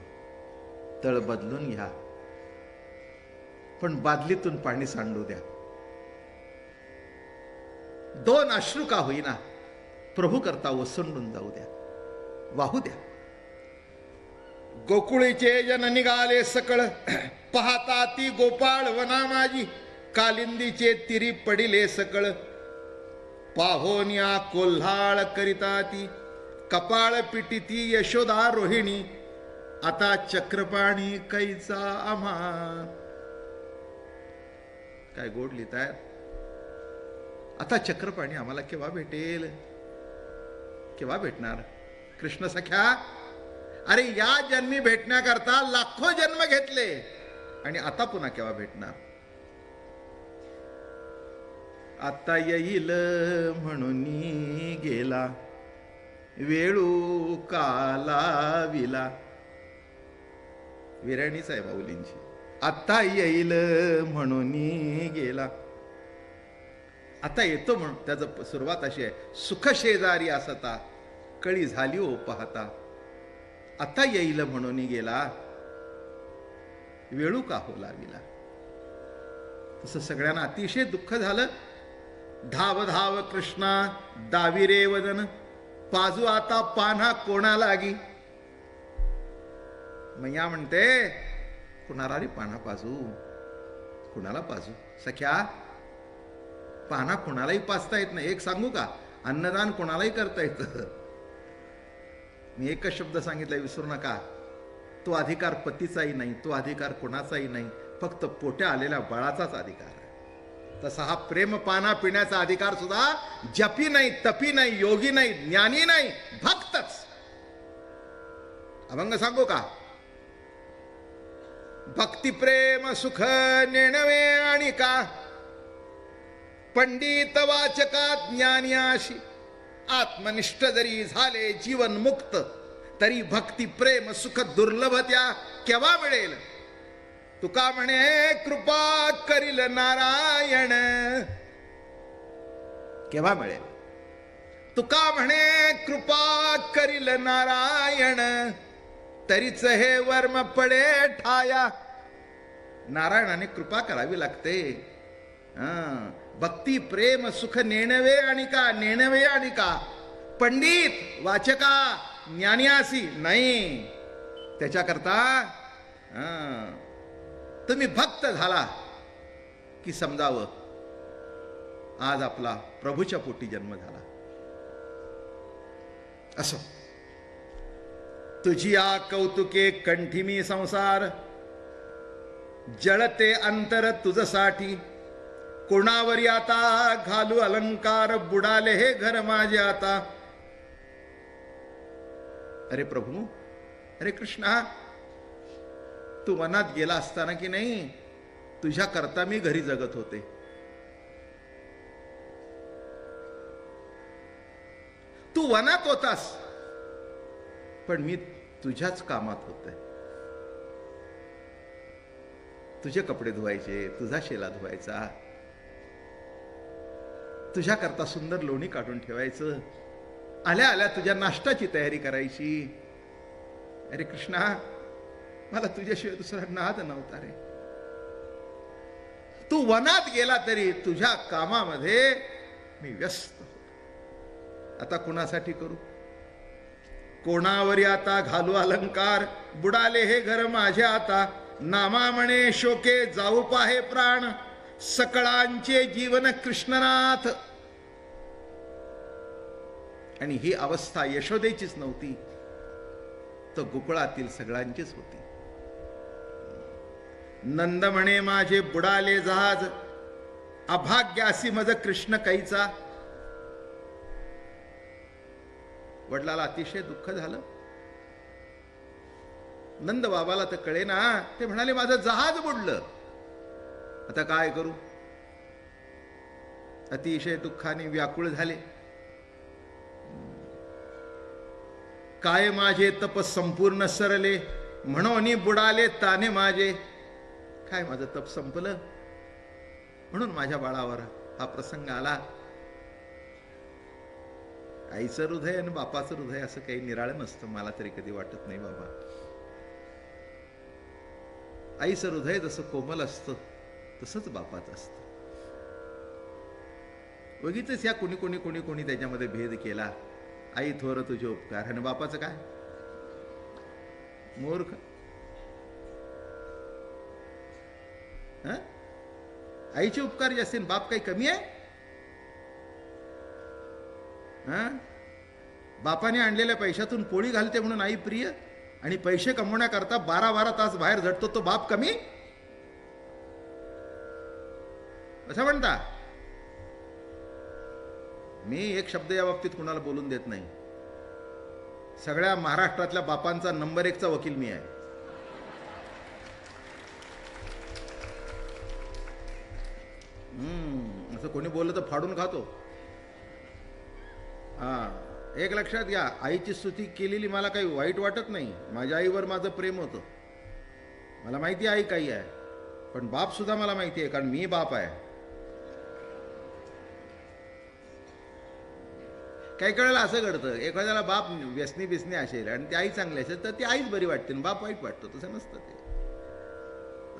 तळ बदलून घ्या, पण बादलीतून पाणी सांडू द्या. 2 अश्रू का होईना, प्रभू करता ओसंडून जाऊ द्या, वाहू द्या. गोकुळीचे जन निघाले सकळ, पाहता ती गोपाळ वना माझी. कालिंदीचे तिरी पडिले सकळ, पाहोन्या कोल्हाळ करिता ती. कपाळ पिटिती यशोदा रोहिणी, आता चक्रपाणी कैचा आम्हा. काय गोड लिहिताय. आता चक्रपाणी आम्हाला केव्हा भेटेल, केव्हा भेटणार. कृष्ण सख्या, अरे या जन्मी भेटण्याकरता लाखो जन्म घेतले आणि आता पुन्हा केव्हा भेटणार. आता येईल म्हणून गेला वेळू काला विला. विराणीच आहे माऊलींची. आता येईल म्हणून गेला. आता येतो म्हणून त्याचं सुरुवात अशी आहे. सुख शेजारी असता कळी झाली ओ पाहता. आता येईल म्हणून गेला वेळू का हो लाविला. तसं सगळ्यांना अतिशय दुःख झालं. धाव धाव कृष्णा दावी रे वदन, पाजू आता पान्हा कोणा लागी. मैया म्हणते कुणाला रे पान्हा पाजू, कुणाला पाजू. सख्या, पान्हा कुणालाही पाजता येत नाही. एक सांगू का, अन्नदान कोणालाही करता येतं. मी एकच शब्द सांगितलाय, विसरू नका. तो अधिकार पतीचाही नाही, तो अधिकार कोणाचाही नाही, फक्त पोट्या आलेल्या बाळाचाच अधिकार आहे. तसा हा प्रेम पाना पिण्याचा अधिकार सुद्धा जपी नाही, तपी नाही, योगी नाही, ज्ञानी नाही, भक्तच. अभंग सांगू का. भक्ती प्रेम सुख नेणवे आणि का, पंडित वाचका ज्ञानियाशी. आत्मनिष्ठ जरी झाले जीवन मुक्त, तरी भक्ती प्रेम सुख दुर्लभ त्या केव्हा मिळेल. तुका म्हणे कृपा करील नारायण, केव्हा मिळेल. तुका म्हणे कृपा करील नारायण, तरीच हे वर्म पडे ठाया. नारायणाने कृपा करावी लागते. भक्ती प्रेम सुख नेणवे आणि का, नेणवे आणि का. पंडित वाचका ज्ञानियासी नाही. त्याच्याकरता तुम्ही भक्त झाला की समजावं आज आपला प्रभूच्या पोटी जन्म झाला. असो तुझी या कौतुके कंठिमी संसार, जळते अंतर तुझसाठी. कोणावरी आता घालू अलंकार, बुडाले हे घर माझे आता. अरे प्रभू, अरे कृष्णा, तू वनात गेला असताना की नाही, तुझ्या करता मी घरी जगत होते. तू वनात होतास, पण मी तुझ्याच कामात होते. तुझे कपडे धुवायचे, तुझा शेला धुवायचा, तुझ्या करता सुंदर लोणी काढून ठेवायचं, आल्या आल्या तुझ्या नाश्त्याची तयारी करायची. अरे कृष्णा, मला तुझ्याशिवाय दुसरा नाद नव्हता रे. तू वनात गेला तरी तुझ्या कामामध्ये मी व्यस्त होतो. आता कुणासाठी करू. कोणावरी आता घालू अलंकार, बुडाले हे घर माझे आता. नामा म्हणे शोके जाऊ पाहे प्राण, सकळांचे जीवन कृष्णनाथ. आणि ही अवस्था यशोदेचीच नव्हती, तर गोकुळातील सगळ्यांचीच होती. नंद म्हणे माझे बुडाले जहाज, अभाग्यासी मज कृष्ण कैचा. वडिलाला अतिशय दुःख झालं. नंद बाबाला तर कळे ना. ते म्हणाले माझं जहाज बुडलं, आता काय करू. अतिशय दुःखाने व्याकुळ झाले. काय माझे तप संपूर्ण सरले, म्हणून बुडाले ताने माझे. काय माझं तप संपलं, म्हणून माझ्या बाळावर हा प्रसंग आला. आईचं हृदय आणि बापाचं हृदय असं काही निराळं नसतं, मला तरी कधी वाटत नाही बाबा. आईचं हृदय जसं कोमल असतं तसंच बापाचं असतं. उगीचच या कोणी कोणी कोणी कोणी त्याच्यामध्ये भेद केला. आई थोर तुझे उपकार, आणि बापाचं काय. मूर्ख. आईचे उपकार जे असतील, बाप काही कमी आहे. बापाने आणलेल्या पैशातून पोळी घालते म्हणून आई प्रिय. आणि पैसे कमवण्याकरता 12-12 तास बाहेर झटतो, तो बाप कमी असं म्हणता? मी एक शब्द या बाबतीत कुणाला बोलून देत नाही. सगळ्या महाराष्ट्रातल्या बापांचा नंबर 1चा वकील मी आहे. असं कोणी बोललं तर फाडून खातो. एक लक्षात घ्या, आईची स्तुती केलेली मला काही वाईट वाटत नाही. माझ्या आईवर माझं प्रेम होतं. मला माहिती आई काही आहे, पण बाप सुद्धा मला माहिती आहे, कारण मी बाप आहे. काही वेळेला असं घडतं, एखाद्याला बाप व्यसनी बिसनी असेल आणि ती आई चांगली असेल तर ती आईच बरी वाटते, बाप वाईट वाटतो. तसं नसतं ते,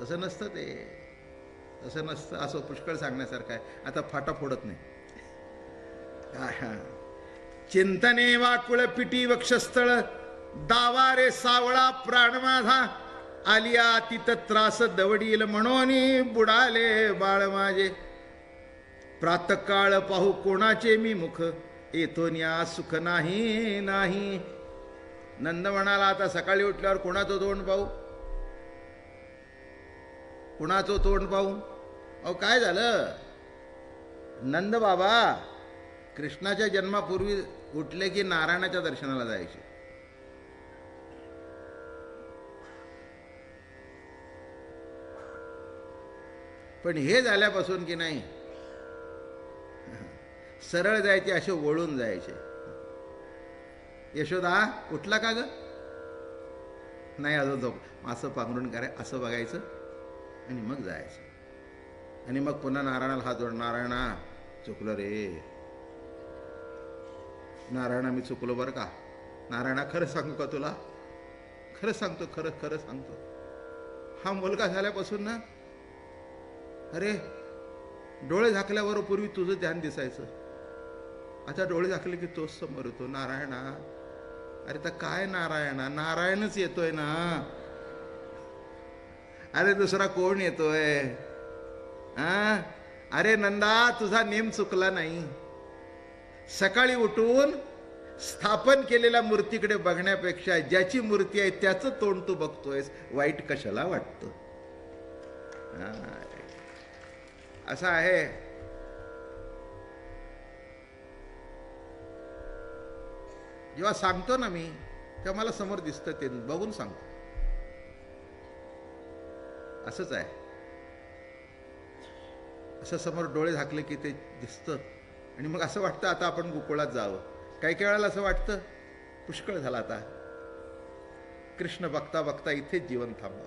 तसं नसतं ते, तसं नसतं. असं पुष्कळ सांगण्यासारखं आहे. आता फाटा फोडत नाही. चिंतने वाकुळ पिटी वक्षस्थळ, दावा रे सावळा प्राण माझा, आलिया तित त्रास दवडील म्हणून बुडाले बाळ माझे. प्रातकाळ पाहू कोणाचे मी मुख, येतोन्या सुख नाही नाही. नंद म्हणाला, आता सकाळी उठल्यावर कोणाचं तोंड पाहू, कुणाचं तोंड पाहू? अहो काय झालं नंद बाबा, कृष्णाच्या जन्मापूर्वी उठले की नारायणाच्या दर्शनाला जायचे. पण हे झाल्यापासून की नाही, सरळ जायचे, असे वळून जायचे. यशोदा उठला का ग? नाही अजून झोप. असं पांघरून कराय, असं बघायचं आणि मग जायचं. आणि मग पुन्हा नारायणाला हात जोड, नारायणा चुकलं रे, नारायणा मी चुकलो बरं का, नारायणा खरं सांगू का तुला, खरं सांगतो, खरं खरं सांगतो. हा मुलगा झाल्यापासून ना, अरे डोळे झाकल्यावर पूर्वी तुझं ध्यान दिसायचं, आता डोळे झाकले की तोच समोर येतो. नारायणा, अरे तर काय नारायणा, नारायणच येतोय ना, अरे दुसरा कोण येतोय? अरे नंदा, तुझा नेम चुकला नाही. सकाळी उठून स्थापन केलेल्या मूर्तीकडे बघण्यापेक्षा ज्याची मूर्ती आहे त्याचं तोंड तू बघतोयस, वाईट कशाला वाटतं? असं आहे. जेव्हा सांगतो ना मी, तेव्हा मला समोर दिसतं, ते बघून सांगतो. असंच आहे. असं समोर डोळे झाकले की ते दिसतं आणि मग असं वाटतं आता आपण गोकुळात जावं. काही काही वेळेला असं वाटतं पुष्कळ झाला, आता कृष्ण बघता बघता इथेच जीवन थांबवा.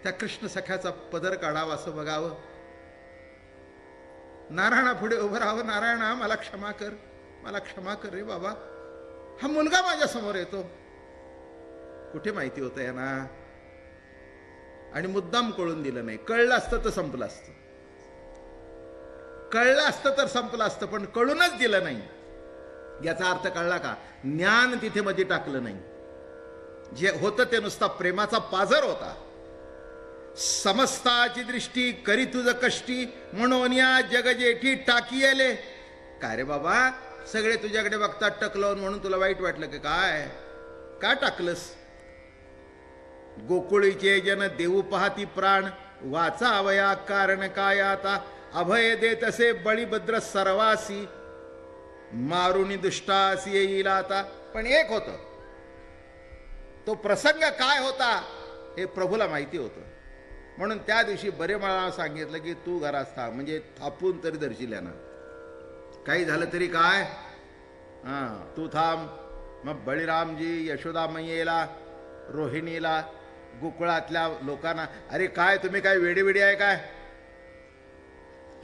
त्या कृष्ण सख्याचा पदर काढावा, असं बघावं. नारायणा पुढे उभं राहावं, नारायणा मला क्षमा कर, मला क्षमा कर रे बाबा, हा मुलगा माझ्या समोर येतो. कुठे माहिती होतं यांना? आणि मुद्दाम कळून दिलं नाही. कळलं असतं तर संपलं असतं, कळलं असतं तर संपलं असतं, पण कळूनच दिलं नाही. याचा अर्थ कळला का? ज्ञान तिथे मध्ये टाकलं नाही. जे होतं ते नुसता प्रेमाचा पाझर होता. समस्ताची दृष्टी करी तुझ कष्टी, म्हणून या जग जेठी टाकी आले. काय रे बाबा, सगळे तुझ्याकडे बघतात टक लावून, म्हणून तुला वाईट वाटलं की काय? का टाकलंस? गोकुळीचे जन देऊ पाहती प्राण, वाचा अवया कारण काय आता. अभय देत असे बळीभद्र सर्वासी, मारुनी दुष्टासी येईल आता. पण एक होत, तो प्रसंग काय होता हे प्रभूला माहिती होतं. म्हणून त्या दिवशी बरे मला सांगितलं की तू घरात थांब, म्हणजे थापून तरी धरशील ना, काही झालं तरी काय, तू थांब. मग बळीरामजी यशोदा मैयेला, रोहिणीला, गोकुळातल्या लोकांना, अरे काय तुम्ही काय वेडीवेडी आहे काय?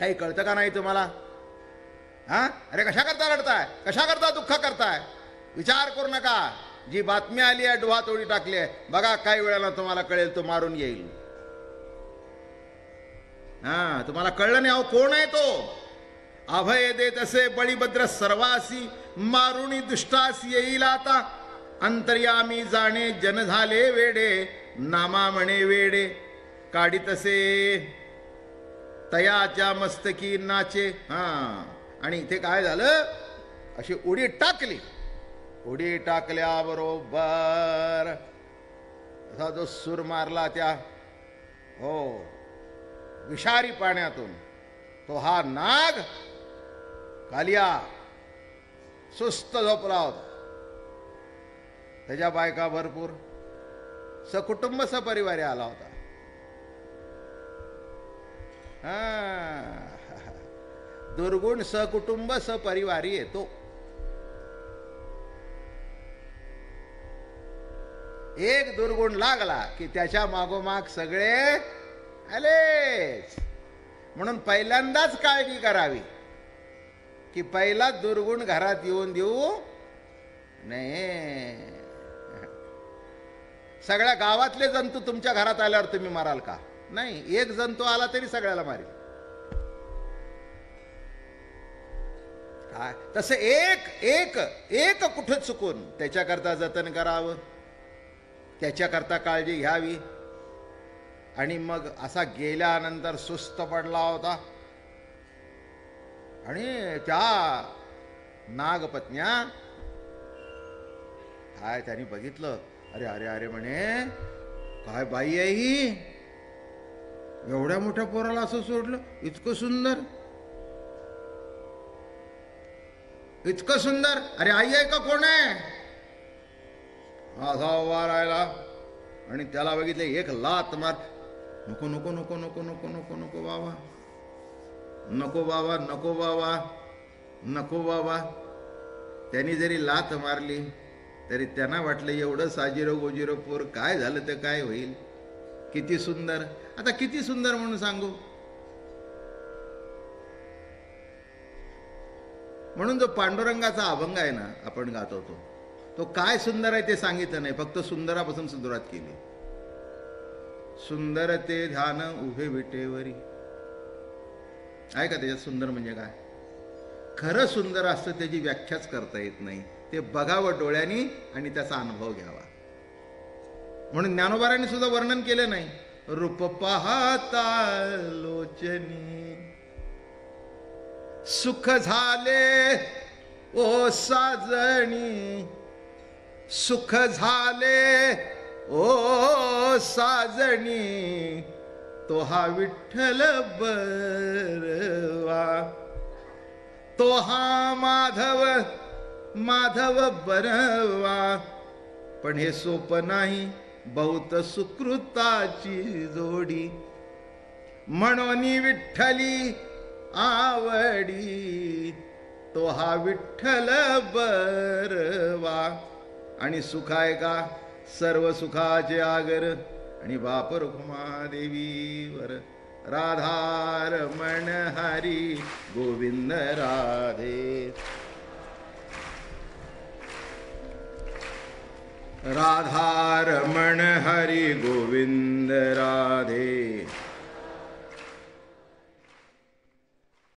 काही कळतं का नाही तुम्हाला? अरे कशा करता रडताय, कशा करता दुःख करताय? विचार करू नका. जी बातमी आली आहे डोहा तोडी टाकली आहे, बघा काही वेळाला तुम्हाला कळेल, तो मारून येईल. तुम्हाला कळलं नाही? अहो कोण आहे तो? अभय देत असे बळीभद्र सर्वासी, मारुणी दुष्टास येईल आता. अंतर्यामी जाणे जन झाले वेडे, नामा म्हणे वेडे काढीत असे तयाच्या मस्तकी नाचे. आणि इथे काय झालं? अशी उडी टाकली. उडी टाकल्याबरोबर असा जो सूर मारला त्या हो विषारी पाण्यातून, तो हा नाग कालिया सुस्त झोपला होता. त्याच्या बायका भरपूर, सकुटुंब सपरिवारी आला होता. दुर्गुण सकुटुंब सपरिवारी येतो. एक दुर्गुण लागला की त्याच्या मागोमाग सगळे आलेच. म्हणून पहिल्यांदाच काळजी करावी की पहिला दुर्गुण घरात येऊन देऊ नये. सगळ्या गावातले जंतू तुमच्या घरात आल्यावर तुम्ही माराल का? नाही. एक जंतू आला तरी सगळ्याला मारेल. काय तसं एक एक एक कुठं चुकून त्याच्याकरता जतन करावं, त्याच्याकरता काळजी घ्यावी. आणि मग असा गेल्यानंतर सुस्त पडला होता. आणि त्या नागपत्न्या काय त्यांनी बघितलं, अरे अरे अरे म्हणे, काय बाई आहे ही, एवढ्या मोठ्या पोराला असं सोडलं, इतकं सुंदर, इतकं सुंदर, अरे आई आहे का कोण आहे? असा उभा राहिला आणि त्याला बघितले, एक लात मार. नको नको नको नको नको नको नको बाबा, नको बाबा, नको बाबा, नको बाबा. त्यांनी जरी लात मारली तरी त्यांना वाटलं एवढं साजिरो गोजिरो पोर, काय झालं तर काय होईल, किती सुंदर. आता किती सुंदर म्हणून सांगू. म्हणून जो पांडुरंगाचा अभंग आहे ना, आपण गात होतो, तो काय सुंदर आहे ते सांगितलं नाही, फक्त सुंदरापासून सुरुवात केली. सुंदर ते ध्यान उभे विटेवरी. आहे का त्याच्यात सुंदर म्हणजे काय? खरं सुंदर असतं त्याची व्याख्याच करता येत नाही. ते बघावं डोळ्यांनी आणि त्याचा अनुभव घ्यावा. म्हणून ज्ञानोबारांनी सुद्धा वर्णन केलं नाही. रूप पाहता लोचनी सुख झाले ओ साजणी, सुख झाले ओ साजणी, तो हा विठ्ठल बरवा, तो हा माधव माधव बरवा. पण हे सोपं नाही, बहुत सुकृताची जोडी, म्हणून विठ्ठली आवडी, तो हा विठ्ठल बरवा. आणि सुख आहे का? सर्व सुखाचे आगर. आणि बाप रुक्मादेवीवर राधा रमण हरी गोविंद राधे, राधा रमण हरी गोविंद राधे.